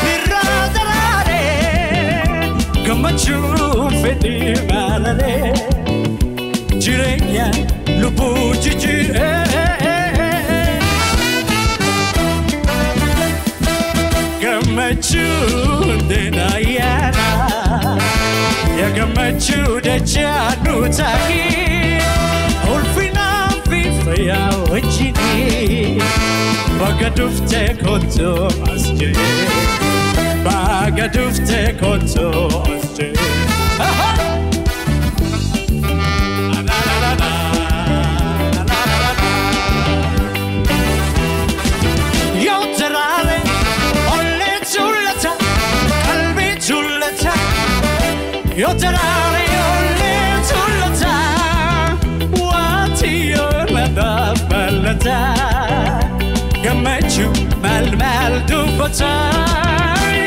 birradarare gamachu vedi badale jirenya lubu jiji ገመችው ደጃኑ ታኪ ኡልፊና ፊፈያ ወጂኒ ባገዱፍቴ ኮንቶ አስጄ ባገዱፍቴ ኮንቶ አስጄ Yo terare olle tullata Wati yo mada ballata Gamechu mal dubata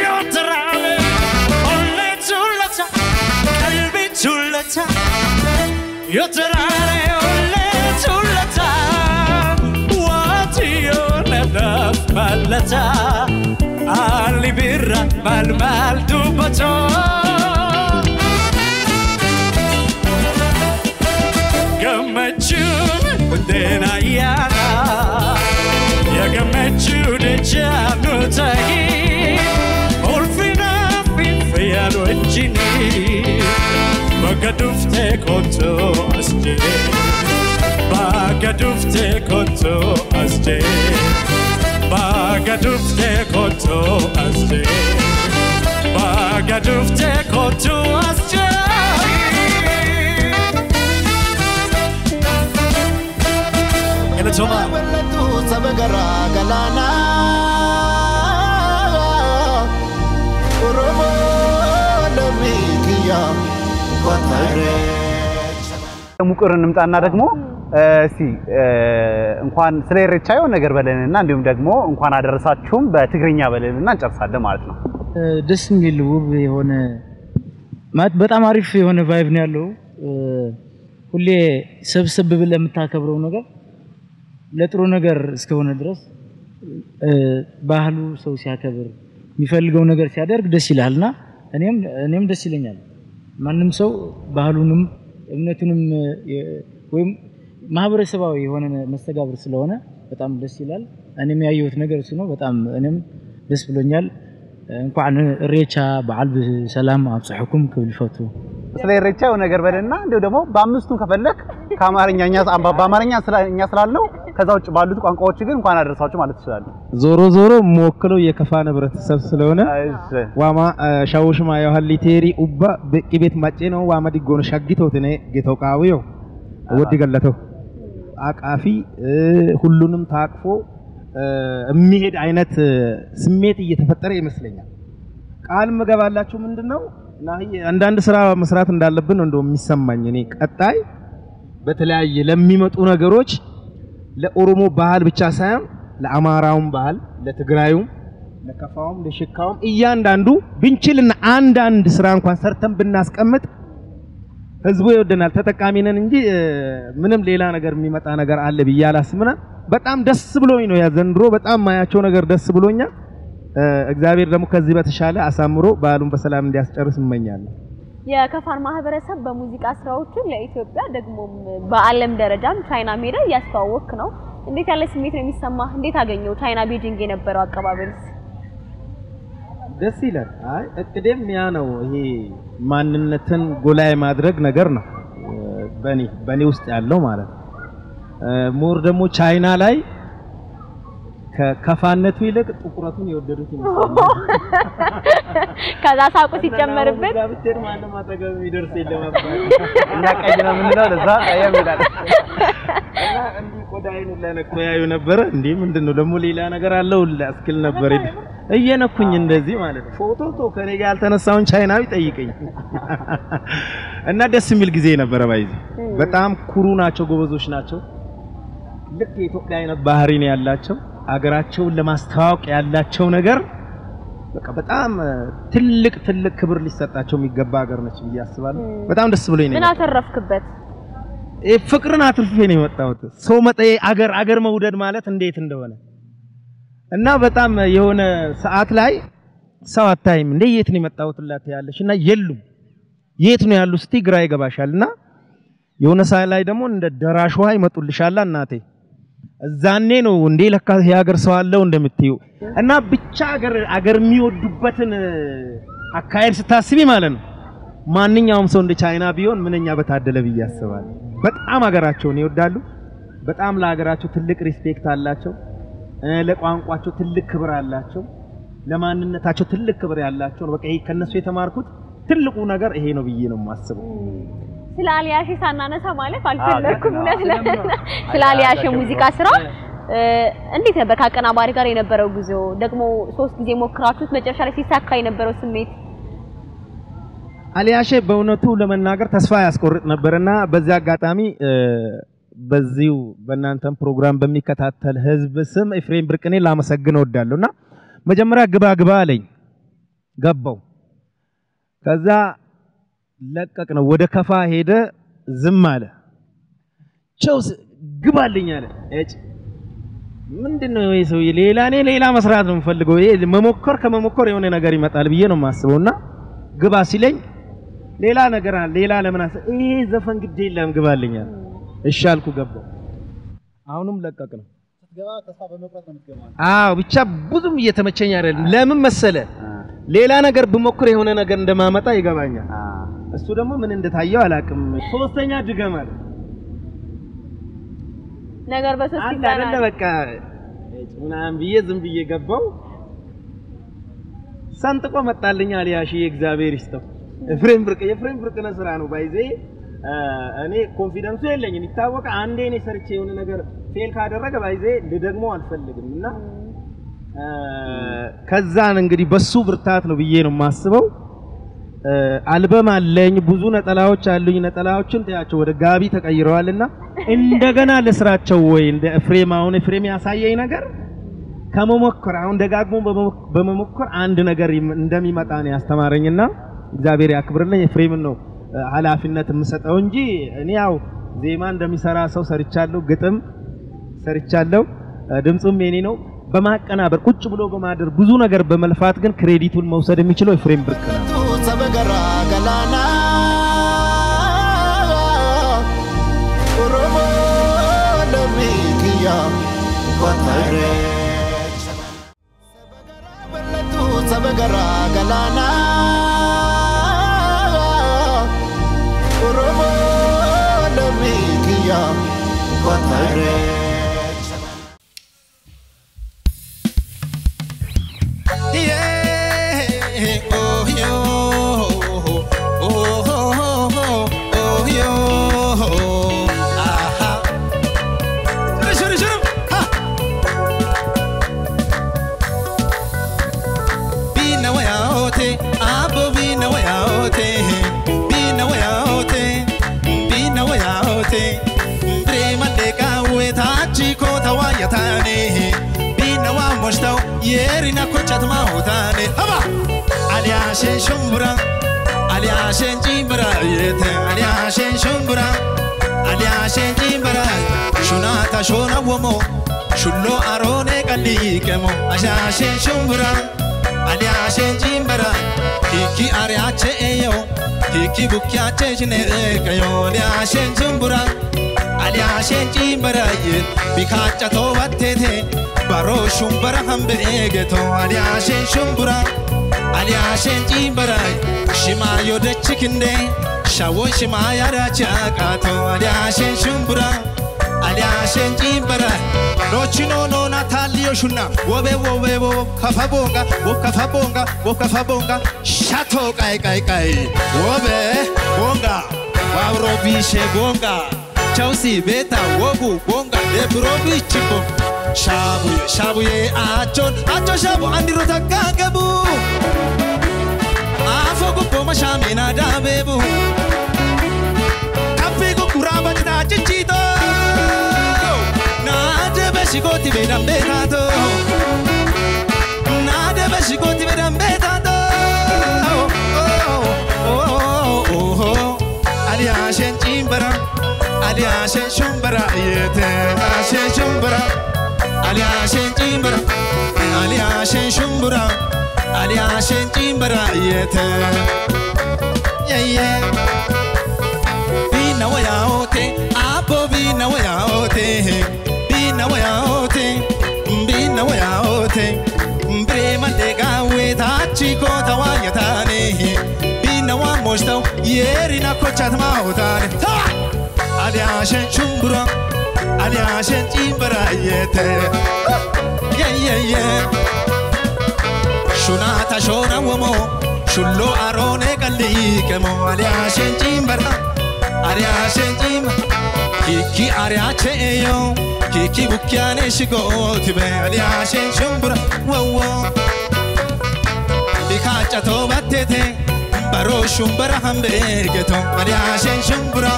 Yo terare olle tullata Kalbi tullata Yo terare olle tullata Wati yo mada ballata Ali birra mal dubata Gamachun dena yana Ya gamachun de janu tagi Orfina fiya lojini Bagadufte konto asje Bagadufte konto asje Bagadufte konto asje Bagadufte konto asje Toma Walatu sabagara galana Oromo lamikiya Watare ሙቅርን እንምጣና ደግሞ እስቲ እንኳን ስለ ኢሬቻ የሆነ ነገር በለንና እንዲሁም ደግሞ እንኳን አደረሳችሁም በትግርኛ በለንና እንጨርሳለን ማለት ነው። ደስ የሚል ውብ የሆነ ማለት በጣም አሪፍ የሆነ ቫይብ ነው ያለው። ሁሌ ሰብሰብ ብለህ የምታከብረው ነገር ለጥሩ ነገር እስከሆነ ድረስ ባህሉ ሰው ሲያከብር የሚፈልገው ነገር ሲያደርግ ደስ ይላልና እኔም ደስ ይለኛል። ማንንም ሰው ባህሉንም እምነቱንም ወይም ማህበረሰባዊ የሆነ መስተጋብር ስለሆነ በጣም ደስ ይላል። እኔም ያየሁት ነገር እሱ ነው። በጣም እኔም ደስ ብሎኛል። እንኳን ኢሬቻ በዓል በሰላም አብጽሕኩም ክብል ፈቱ ስለ ኢሬቻ የሆነ ነገር በለንና እንዴው ደግሞ በአምስቱም ከፈለክ ከአማርኛኛ በአማርኛ ስለኛ ስላልነው ከዛ ውጭ ባሉት ቋንቋዎች ግን እንኳን አደረሳችሁ ማለት ይችላል። ዞሮ ሞክለው የከፋ ህብረተሰብ ስለሆነ ዋማ ሻውሽማ ያህሊቴሪ ኡባ በቂቤት ማጬ ነው ዋማ ዲጎን ሻጊቶትኔ ጌታው ቃዊዮ ወዲ ገለተው አቃፊ ሁሉንም ታቅፎ የሚሄድ አይነት ስሜት እየተፈጠረ ይመስለኛል። ቃል መገባላችሁ ምንድነው አንዳንድ ስራ መስራት እንዳለብን እንደው የሚሰማኝ እኔ ቀጣይ በተለያየ ለሚመጡ ነገሮች ለኦሮሞ ባህል ብቻ ሳይሆን ለአማራውም ባህል ለትግራዩም ለከፋውም ለሽካውም እያንዳንዱ ብንችልና አንዳንድ ስራ እንኳን ሰርተን ብናስቀምጥ ህዝቡ ይወደናል ተጠቃሚ ነን እንጂ ምንም ሌላ ነገር የሚመጣ ነገር አለ ብያላስምና በጣም ደስ ብሎኝ ነው ያዘንድሮ በጣም ማያቸው ነገር ደስ ብሎኛል። እግዚአብሔር ደግሞ ከዚህ በተሻለ አሳምሮ ባህሉን በሰላም እንዲያስጨርስ እመኛለሁ። የከፋን ማህበረሰብ በሙዚቃ ስራዎቹ ለኢትዮጵያ ደግሞ በአለም ደረጃም ቻይና ሜዳ ያስተዋወቅ ነው። እንዴት ያለ ስሜት ነው የሚሰማ? እንዴት አገኘው ቻይና ቤጂንግ የነበረው አቀባበልስ? ደስ ይላል። አይ እቅዴም ያ ነው። ይሄ ማንነትን ጎላይ ማድረግ ነገር ነው በኔ ውስጥ ያለው ማለት ነው። ሞር ደግሞ ቻይና ላይ ከከፋነቱ ይልቅ ጥቁረቱን የወደዱት ይመስላል። ከዛ ሳቁ ሲጨመርበት ጋብቴር ማንም አጠገብ ይደርስ የለም አባይ እኛ ቀይ ነው ምንለው ለዛ አይያምዳል እና እንዲ ቆዳይን ለነኩ ያዩ ነበር እንዴ ምንድነው ደግሞ ሌላ ነገር አለው ለአስክል ነበር እየነኩኝ እንደዚህ ማለት ፎቶ ከኔ ጋር ያልተነሳውን ቻይናዊ ጠይቀኝ እና ደስ የሚል ጊዜ ነበር ባይዚ በጣም ኩሩ ናቸው ጎበዞች ናቸው ልክ የኢትዮጵያ አይነት ባህሪ ነው ያላቸው አገራቸውን ለማስተዋወቅ ያላቸው ነገር በቃ በጣም ትልቅ ክብር ሊሰጣቸው የሚገባ ሀገር ነች ብዬ አስባለሁ በጣም ደስ ብሎኝ ነው ምን አተረፍክበት ፍቅርን አትርፌ ነው የመጣሁት ሰው መጣይ አገር መውደድ ማለት እንዴት እንደሆነ እና በጣም የሆነ ሰዓት ላይ ሰው አታይም እንዴ የት ነው የመጣሁት ላት ያለሽና የሉም የት ነው ያሉ እስቲ ግራ ይገባሻልና የሆነ ሰዓት ላይ ደግሞ እንደ ደራሽ ውሃ ይመጡልሻል እናቴ እዛኔ ነው እንዴ ለካ የሀገር ሰው አለው እንደምትዩ እና ብቻ አገር የሚወዱበትን አካይር ስታስቢ ማለት ነው ማንኛውም ሰው እንደ ቻይና ቢሆን ምንኛ በታደለ ብዬ አስባለሁ። በጣም ሀገራቸውን ይወዳሉ። በጣም ለሀገራቸው ትልቅ ሪስፔክት አላቸው። ለቋንቋቸው ትልቅ ክብር አላቸው። ለማንነታቸው ትልቅ ክብር ያላቸው በቃ ይሄ ከነሱ የተማርኩት ትልቁ ነገር ይሄ ነው ብዬ ነው የማስበው። ስለ አሊያሽ ሳናነሳ ማለት አልፈለኩም ስለ አሊያሽ ሙዚቃ ስራ እንዴት ነበር ከአቀናባሪ ጋር የነበረው ጉዞ? ደግሞ 3 ጊዜ ሞክራችሁት መጨረሻ ላይ ሲሳካ የነበረው ስሜት? አሊያሽ በእውነቱ ለመናገር ተስፋ ያስቆርጥ ነበርና በዚህ አጋጣሚ በዚሁ በእናንተም ፕሮግራም በሚከታተል ህዝብ ስም ኤፍሬም ብርቅኔ ላመሰግን እወዳለሁና መጀመሪያ ግባ አለኝ። ገባው። ከዛ ለቀቅ ነው ወደ ከፋ ሄደ። ዝም አለ። ቸውስ ግባልኝ አለ። እጭ ምንድነው ይሄ ሰው? ሌላ መስራት ነው የምፈልገው። ይሄ መሞከር ከመሞከር የሆነ ነገር ይመጣል ብዬ ነው የማስበውና ግባ ሲለኝ ሌላ ነገር አለ። ሌላ ለምን ይሄ ዘፈን ግድ የለም ግባልኝ አለ። እሺ አልኩ። ገባው። አሁንም ለቀቅ ነው። ስትገባ ተስፋ በመቁረጥ ነው የምትገባው? አዎ ብቻ ብዙም እየተመቸኝ አይደለም። ለምን መሰለ ሌላ ነገር ብሞክር የሆነ ነገር እንደማመጣ ይገባኛል። እሱ ደግሞ ምን እንደታየው አላቅም። ሶስተኛ ድገም አለ። ነገር በሶስት ይታናል አይደለ በቃ ምናምን ብዬ ዝም ብዬ ገባው። ሰንጥቆ መጣልኝ አሊያሽ እግዚአብሔር ይስጠው። ኤፍሬም ብርቅነ ስራ ነው ባይዜ እኔ ኮንፊደንሱ የለኝም ይታወቃ። አንዴ እኔ ሰርቼ የሆነ ነገር ፌል ካደረገ ባይዜ ልደግመው አልፈልግምና ከዛን እንግዲህ በሱ ብርታት ነው ብዬ ነው የማስበው። አልበም አለኝ፣ ብዙ ነጠላዎች አሉኝ። ነጠላዎችን ታያቸው ወደ ጋቢ ተቀይረዋልና እንደገና ለስራቸው ወይ እንደ ኤፍሬም አሁን ኤፍሬም ያሳየኝ ነገር ከመሞከር አሁን ደጋግሞ በመሞከር አንድ ነገር እንደሚመጣ ነው ያስተማረኝና እግዚአብሔር ያክብርልኝ። ኤፍሬም ነው ኃላፊነት የምሰጠው እንጂ እኔ ያው ዜማ እንደሚሰራ ሰው ሰርቻለሁ፣ ግጥም ሰርቻለሁ፣ ድምጹም የኔ ነው። በማቀናበር ቁጭ ብሎ በማደር ብዙ ነገር በመልፋት ግን ክሬዲቱን መውሰድ የሚችለው ኤፍሬም ብርቅ ነው። ሰበገራ ገላና ኦሮሞ ለሚክያ ወታሬ ሰበገራ ገላና ኦሮሞ ለሚክያ ወታሬ yerina kochat mahutane haba aliashen shumbura aliashen jimbra yete aliashen shumbura aliashen jimbra shunata shona womo shullo arone kallikemo aliashen shumbura aliashen jimbra kiki ariache eyo kiki bukyache jine kayo aliashen shumbura aliashen jimbra yet bikacha to wattete baro shumbara hambe egeto aliashen shumbura aliashen jimbara shima yode chikinde shawo shima yara chakato aliashen shumbura aliashen jimbara nochino no natalio shuna wobe wo kafabonga shato kai wobe bonga wabro bishe bonga chausi beta wobu bonga debro bichiko shabuye acho shabu andiro takagabu afogo poma shamina dabebu kafigo kuraba jita chichito nade beshigoti bedam betato nade beshigoti bedam betato aliashen jimbara aliashen shumbara yete aliashen shumbara aliashen jimbara aliashen shumbura aliashen jimbara yete yeah bina wayaote apo bina wayaote brema dega weta chiko tawayatane bina wa moshtaw Aliashen chumbura Aliashen chimbara yete Yeah Shunata shona womo Shullo arone kalike mo Aliashen chimbara Aliashen chimbara Kiki ariache yo Kiki bukiane shigoti be Aliashen chumbura Wow Bikacha to batete Baro shumbara hambegeto Aliashen chumbura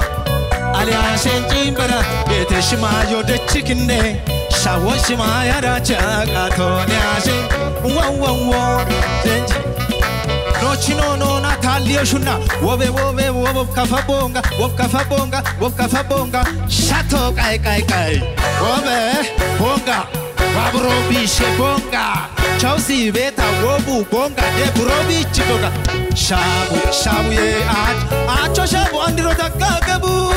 Aliashen chimbara Bete shima yo de chikinde Shawo shima yara chakato Aliashen Wow Nochino no Natalia shuna Wobe kafa bonga Shato kai Wobe bonga Wabro bishe bonga Chausi beta wobu bonga Debro bichi bonga Shabu ye acho shabu andiro takagabu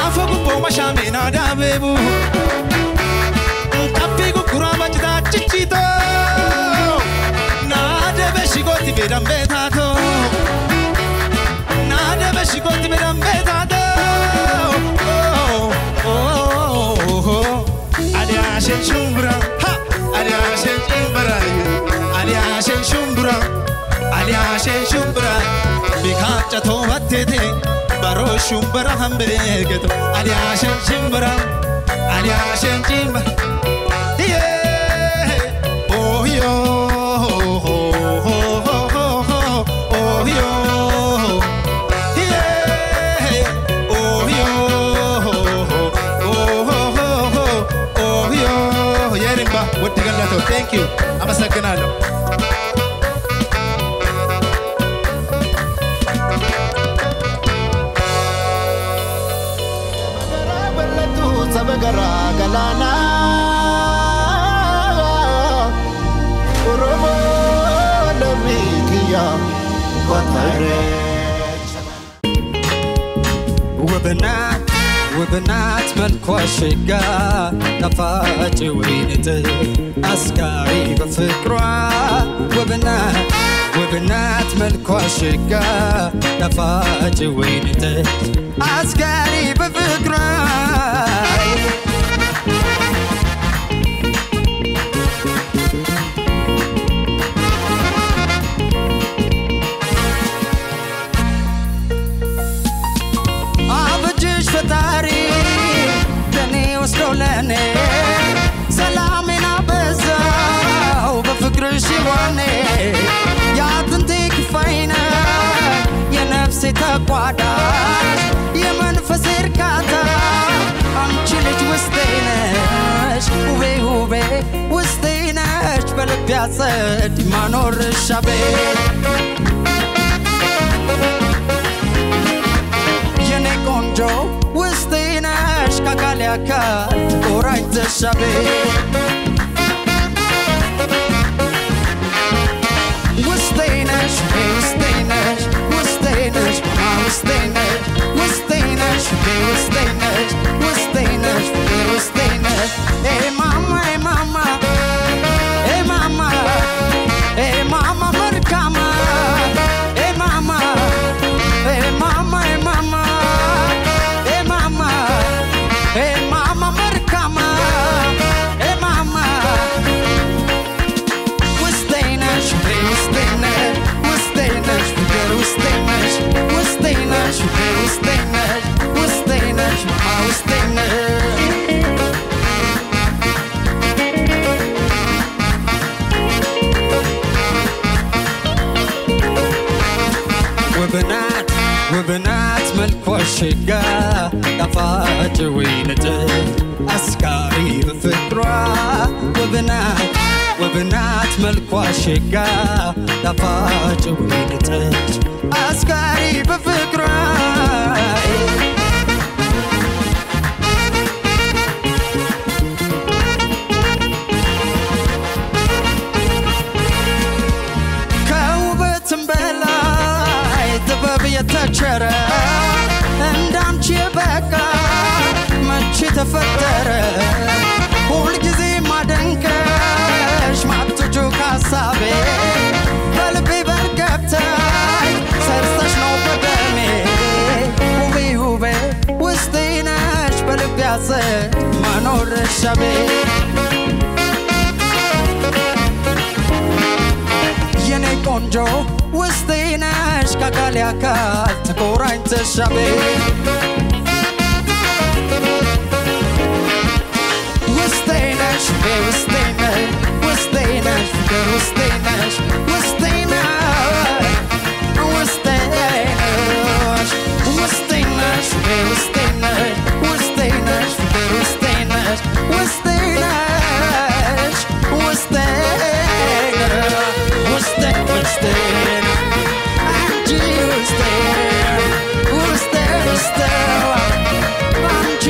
Afogu boma shamina dabebu Kapigu kurama jida chichito Shigoti bedam betato Nade be shigoti bedam betato Aliashen shumbura ha Aliashen chimbara Aliashen shumbura Bikacha to batete Baro shumbura hambegeto Aliashen chimbara Aliashen chimbara Yeah Oh yo Thank you. I'm a second. Sabagara galana Oromo Lamikia Watare وبنات بالكوشقة نفاج وينت أسكاري بفكرة وبنات بالكوشقة نفاج وينت أسكاري بفكرة سلامنا بزاو بفكر شواني يا بنتي كفاينا يا نفسي تقعداش يا منفس ركاتا امشلج وستيناش وبي وستيناش بلب يا صد ما نور الشباب يا نيكونجو وستيناش كاكالياكا ورايت الشباب وستيناش وستيناش وستيناش وستيناش وستيناش وستيناش وستيناش وستيناش اي ماما اي ماما اي ماما اي ماما مركمة اي ماما اي ماما اي ماما اي ماما اي ماما مركمة اي ماما وستيناش وستيناش وستيناش وستيناش وستيناش وستيناش وستيناش وستيناش وبنات ملكوشقة دفاج وينته أسكاري بفكرة وبنات ملكوشقة دفاج وينته أسكاري بفكرة يتشرى اندام بكا ماشي تفترى كل جزي ما دنكش ما بتجو كاسابي قلبي برقبتك سرستش نو بدمي وبي ያሰ ማኖር ሻቤ የኔ ቆንጆ ውስጤ ነሽ ከአካል አካል ተቆራኝተሽ ሻቤ ውስጤ ነሽ ውስጤ ነሽ ውስጤ ነሽ ውስጤ ነሽ ውስጤ ነሽ ውስጤ ነሽ ውስጤ ነሽ ውስጤ ነሽ ውስጤ ነሽ ውስጤ ነሽ ውስጤ ነሽ ውስጤ ውስጤ ውስጤ አንቺ ውስጤ ውስጤ ውስጤ አንቺ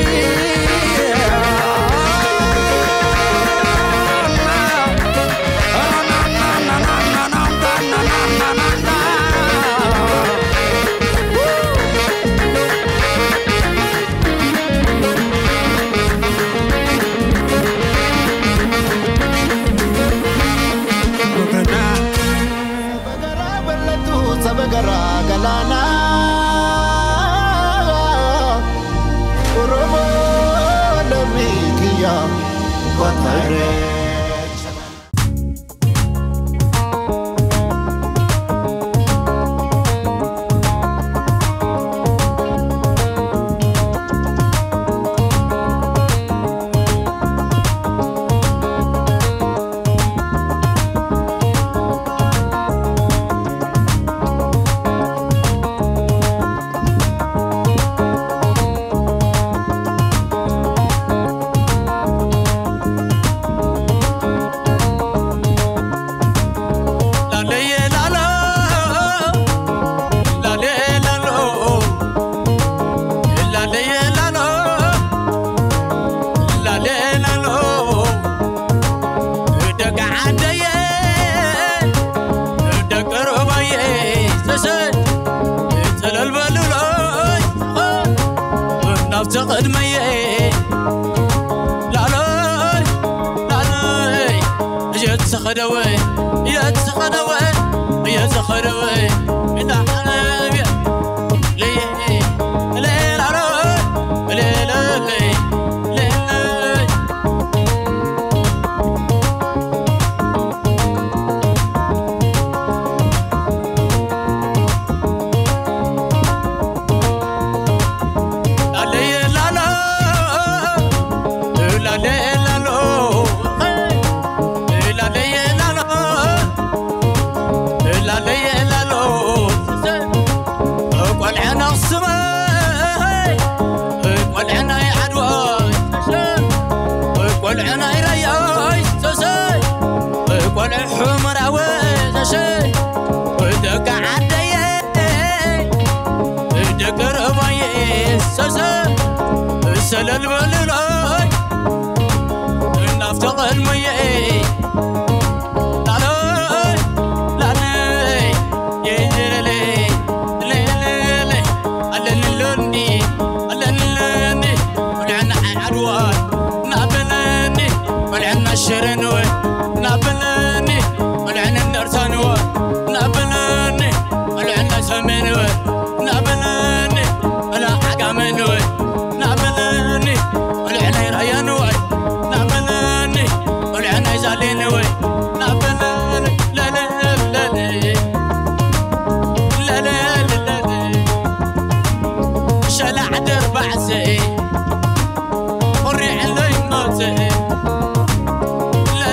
Sabagara galana Oromo lamikiya Watare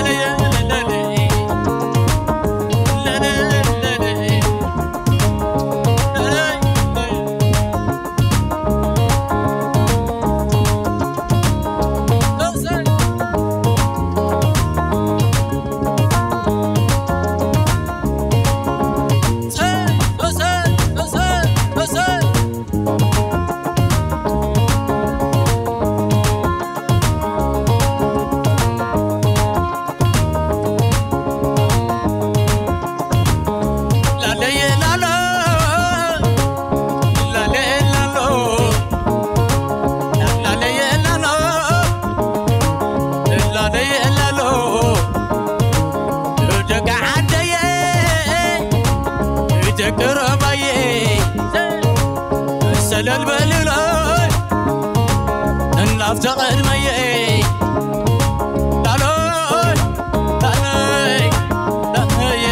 La كافتقد مية دالوي دالوي دالوي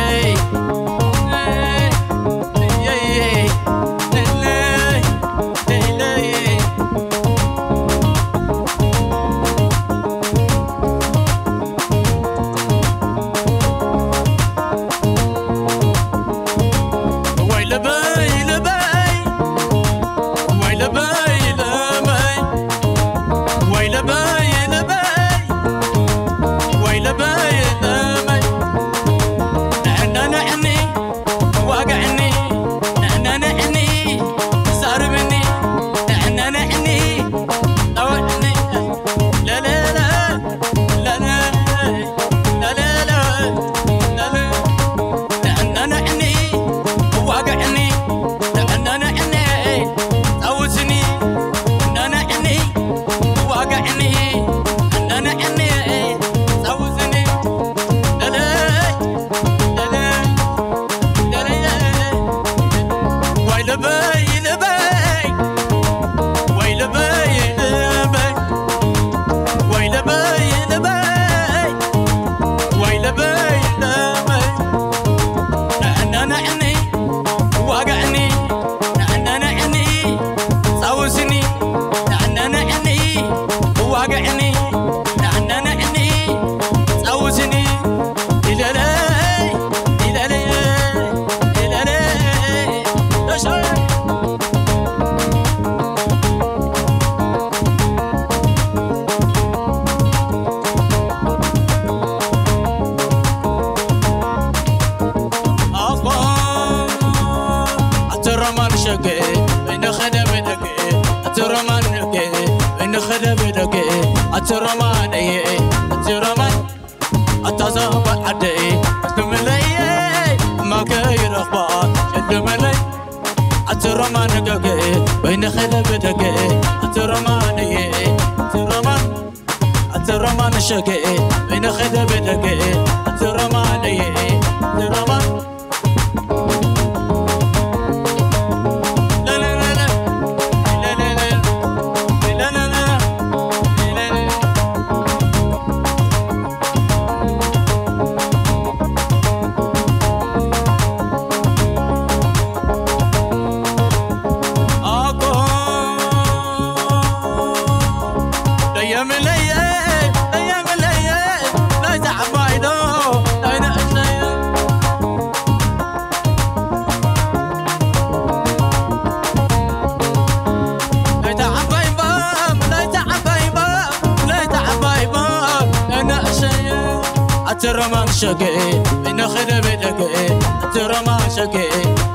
الرمان شقي إن خدم دقي الرمان شقي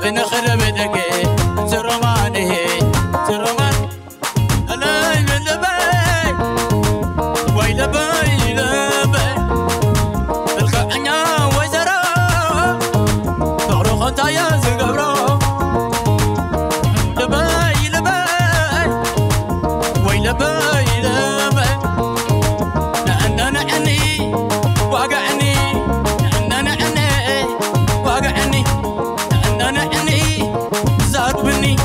إن خدم دقي الرماني الرمان أنا من لبي ويل بي لبي الخعنيا وزرا تعرف أنت يا زغبرا لبي لبي ويل بي لبي لأن نعني واقعني واقعني نعني زاد بني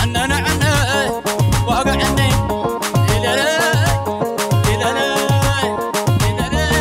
نعني واقعني إلى لا إلى لا إلى لا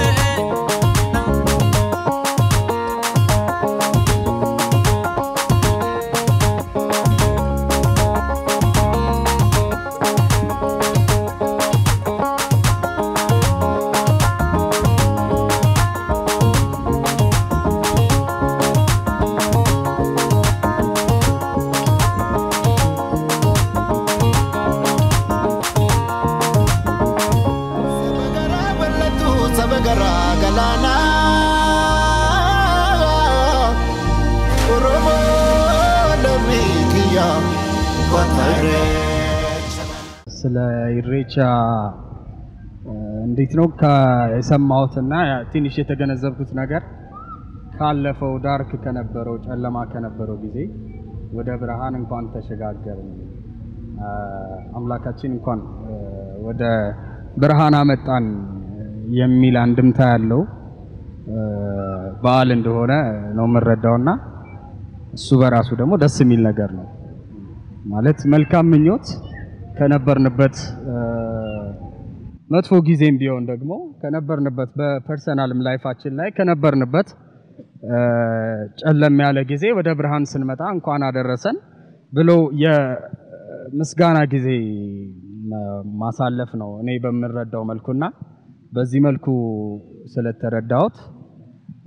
ስለ ኢሬቻ እንዴት ነው ከሰማሁትና ትንሽ የተገነዘብኩት ነገር ካለፈው ዳርክ ከነበረው ጨለማ ከነበረው ጊዜ ወደ ብርሃን እንኳን ተሸጋገርን አምላካችን እንኳን ወደ ብርሃን አመጣን የሚል አንድምታ ያለው በዓል እንደሆነ ነው መረዳውና እሱ በራሱ ደግሞ ደስ የሚል ነገር ነው ማለት መልካም ምኞት ከነበርንበት መጥፎ ጊዜም ቢሆን ደግሞ ከነበርንበት በፐርሰናልም ላይፋችን ላይ ከነበርንበት ጨለም ያለ ጊዜ ወደ ብርሃን ስንመጣ እንኳን አደረሰን ብሎ የምስጋና ጊዜ ማሳለፍ ነው እኔ በምረዳው መልኩና በዚህ መልኩ ስለተረዳሁት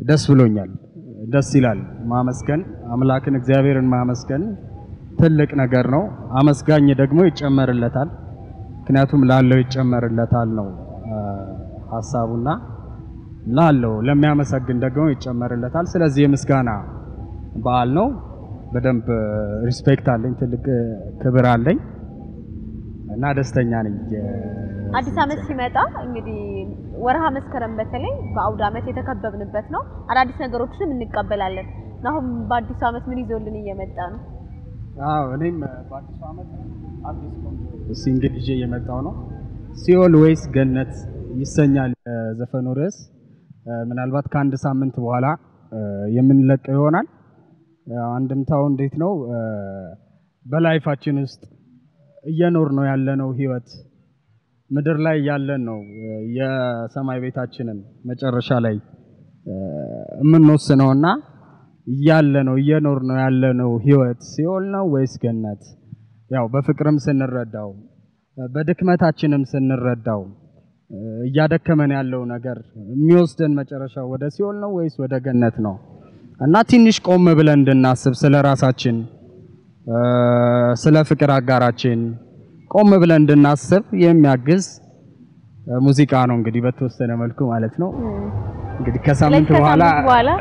ደስ ብሎኛል። ደስ ይላል ማመስገን አምላክን እግዚአብሔርን ማመስገን ትልቅ ነገር ነው። አመስጋኝ ደግሞ ይጨመርለታል ምክንያቱም ላለው ይጨመርለታል ነው ሐሳቡና ላለው ለሚያመሰግን ደግሞ ይጨመርለታል። ስለዚህ የምስጋና በዓል ነው። በደንብ ሪስፔክት አለኝ ትልቅ ክብር አለኝ እና ደስተኛ ነኝ። አዲስ ዓመት ሲመጣ እንግዲህ ወርሃ መስከረም በተለይ በአውድ ዓመት የተከበብንበት ነው። አዳዲስ ነገሮችንም እንቀበላለን። አሁን በአዲስ ዓመት ምን ይዞልን እየመጣ ነው? እኔም በአዲስ ዓመት አዲስ ሲንግል ይዤ እየመጣው ነው። ሲኦል ወይስ ገነት ይሰኛል ዘፈኑ ርዕስ። ምናልባት ከአንድ ሳምንት በኋላ የምንለቀው ይሆናል። አንድምታው እንዴት ነው? በላይፋችን ውስጥ እየኖር ነው ያለነው ህይወት ምድር ላይ ያለን ነው የሰማይ ቤታችንን መጨረሻ ላይ የምንወስነውና ያለነው እየኖር ነው ያለነው ህይወት ሲኦል ነው ወይስ ገነት? ያው በፍቅርም ስንረዳው በድክመታችንም ስንረዳው እያደከመን ያለው ነገር የሚወስደን መጨረሻው ወደ ሲኦል ነው ወይስ ወደ ገነት ነው? እና ትንሽ ቆም ብለን እንድናስብ ስለራሳችን ስለ ፍቅር አጋራችን ቆም ብለን እንድናስብ የሚያግዝ ሙዚቃ ነው እንግዲህ በተወሰነ መልኩ ማለት ነው። እንግዲህ ከሳምንት በኋላ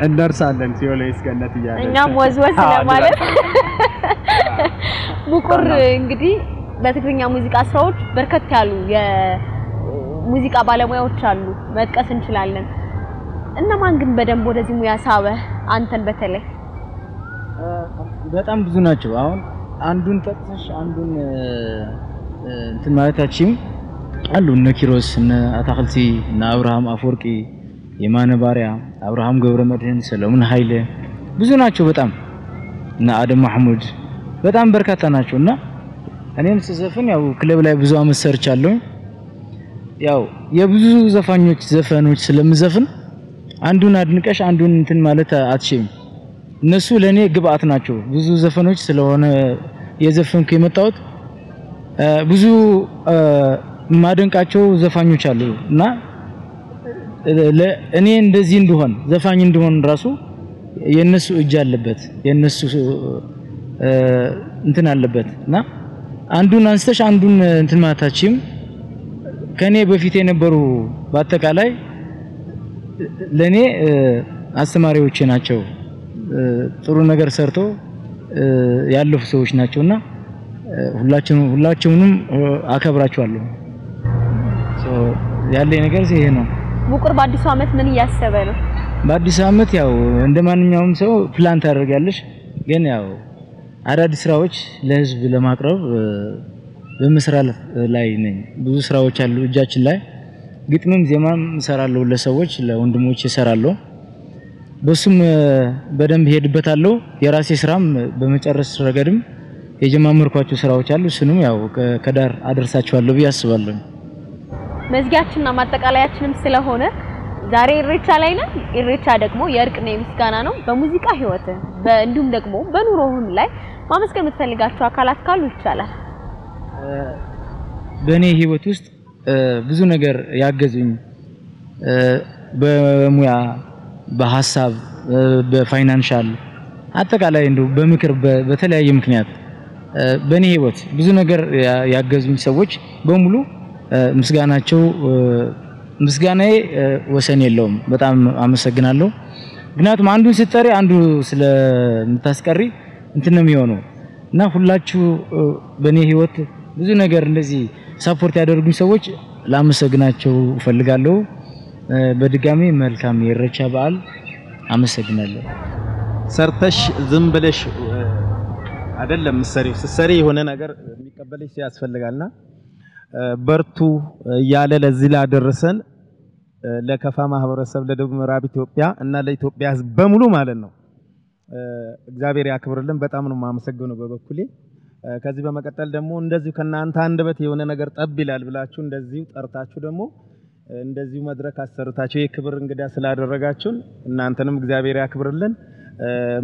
እንደርሳለን ሲኦል ወይስ ገነት እያለን እኛም ወዝወዝ ለማለት ሙቁር እንግዲህ በትግርኛ ሙዚቃ ስራዎች በርከት ያሉ የሙዚቃ ባለሙያዎች አሉ መጥቀስ እንችላለን። እነማን ግን በደንብ ወደዚህ ሙያ ሳበ አንተን በተለይ? በጣም ብዙ ናቸው። አሁን አንዱን ጠቅሰሽ አንዱን እንትን ማለታችን አሉ እነ ኪሮስ እነ አታክልቲ እነ አብርሃም አፈወርቂ የማነ ባሪያ አብርሃም ገብረመድህን ሰለሞን ኃይለ ብዙ ናቸው በጣም እና አደም መሐሙድ በጣም በርካታ ናቸውና እኔም ስዘፍን ያው ክለብ ላይ ብዙ አመት ሰርቻለሁ። ያው የብዙ ዘፈኖች ስለምዘፍን አንዱን አድንቀሽ አንዱን እንትን ማለት አትችይም። እነሱ ለኔ ግብአት ናቸው። ብዙ ዘፈኖች ስለሆነ የዘፈንኩ የመጣሁት ብዙ ማደንቃቸው ዘፋኞች አሉ እና እኔ እንደዚህ እንደሆን ዘፋኝ እንደሆን ራሱ የነሱ እጅ አለበት የነሱ እንትን አለበት እና አንዱን አንስተሽ አንዱን እንትን ማታችም ከኔ በፊት የነበሩ በአጠቃላይ ለኔ አስተማሪዎቼ ናቸው። ጥሩ ነገር ሰርቶ ያለፉ ሰዎች ናቸውና ሁላችሁንም አከብራችኋለሁ። ያለኝ ነገር ይሄ ነው። ሙቁር በአዲስ ዓመት ምን እያሰበ ነው? በአዲስ ዓመት ያው እንደማንኛውም ሰው ፕላን ታደርጋለሽ፣ ግን ያው አዳዲስ ስራዎች ለህዝብ ለማቅረብ በመስራት ላይ ነኝ። ብዙ ስራዎች አሉ እጃችን ላይ። ግጥምም ዜማም እሰራለሁ ለሰዎች ለወንድሞች እሰራለሁ። በሱም በደንብ ሄድበታለሁ። የራሴ ስራም በመጨረስ ረገድም የጀማመርኳቸው ስራዎች አሉ። እሱንም ያው ከዳር አደርሳቸዋለሁ ብዬ አስባለሁ። መዝጊያችንና ማጠቃለያችንም ስለሆነ ዛሬ ኢሬቻ ላይ ነን። ኢሬቻ ደግሞ የእርቅና የምስጋና ነው። በሙዚቃ ህይወት እንዲሁም ደግሞ በኑሮህም ላይ ማመስገን የምትፈልጋቸው አካላት ካሉ ይቻላል። በእኔ ህይወት ውስጥ ብዙ ነገር ያገዙኝ በሙያ በሐሳብ በፋይናንሻል አጠቃላይ እንደው በምክር በተለያየ ምክንያት በእኔ ህይወት ብዙ ነገር ያገዙኝ ሰዎች በሙሉ ምስጋናዬ ወሰን የለውም። በጣም አመሰግናለሁ። ምክንያቱም አንዱን ስትጠሪ አንዱ ስለምታስቀሪ እንትን ነው የሚሆነው እና ሁላችሁ በእኔ ህይወት ብዙ ነገር እንደዚህ ሰፖርት ያደርጉኝ ሰዎች ላመሰግናቸው ፈልጋለሁ። በድጋሚ መልካም የኢሬቻ በዓል አመሰግናለሁ። ሰርተሽ ዝም ብለሽ አይደለም ሰሪው ሰሪ የሆነ ነገር የሚቀበልሽ ያስፈልጋልና በርቱ ያለ ለዚህ ላደረሰን ለከፋ ማህበረሰብ ለደቡብ ምዕራብ ኢትዮጵያ እና ለኢትዮጵያ ህዝብ በሙሉ ማለት ነው እግዚአብሔር ያክብርልን። በጣም ነው ማመሰግነው በበኩሌ። ከዚህ በመቀጠል ደግሞ እንደዚሁ ከናንተ አንደበት የሆነ ነገር ጠብ ይላል ብላችሁ እንደዚሁ ጠርታችሁ ደግሞ እንደዚሁ መድረክ አሰርታችሁ የክብር እንግዳ ስላደረጋችሁን እናንተንም እግዚአብሔር ያክብርልን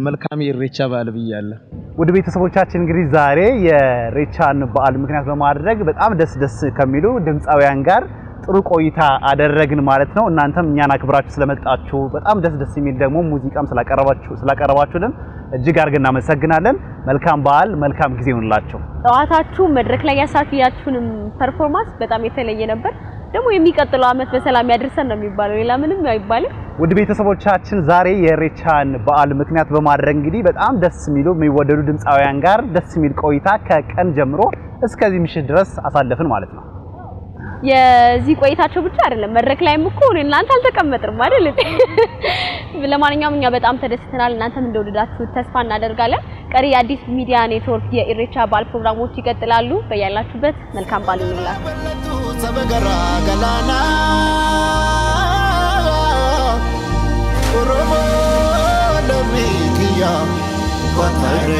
መልካም የኢሬቻ በዓል ብያለሁ ውድ ቤተሰቦቻችን እንግዲህ ዛሬ የኢሬቻን በዓል ምክንያት በማድረግ በጣም ደስ ከሚሉ ድምጻውያን ጋር ጥሩ ቆይታ አደረግን ማለት ነው እናንተም እኛን አክብራችሁ ስለመጣችሁ በጣም ደስ የሚል ደግሞ ሙዚቃም ስላቀረባችሁልን እጅግ አድርገን እናመሰግናለን መልካም በዓል መልካም ጊዜ ይሁንላችሁ ጨዋታችሁ መድረክ ላይ ያሳያችሁንም ፐርፎርማንስ በጣም የተለየ ነበር ደግሞ የሚቀጥለው አመት በሰላም ያድርሰን ነው የሚባለው ሌላ ምንም አይባልም ውድ ቤተሰቦቻችን ዛሬ የኢሬቻን በዓል ምክንያት በማድረግ እንግዲህ በጣም ደስ የሚሉ የሚወደዱ ድምጻውያን ጋር ደስ የሚል ቆይታ ከቀን ጀምሮ እስከዚህ ምሽት ድረስ አሳለፍን ማለት ነው የዚህ ቆይታቸው ብቻ አይደለም መድረክ ላይም እኮ እናንተ አልተቀመጥም አይደል ለማንኛውም እኛ በጣም ተደስተናል እናንተም እንደወደዳችሁ ተስፋ እናደርጋለን ቀሪ አዲስ ሚዲያ ኔትወርክ የኢሬቻ በዓል ፕሮግራሞች ይቀጥላሉ በያላችሁበት መልካም በዓል ይሁንላችሁ ሰበገራ ገላና ኦሮሞ ለሚኪያ ወታሬ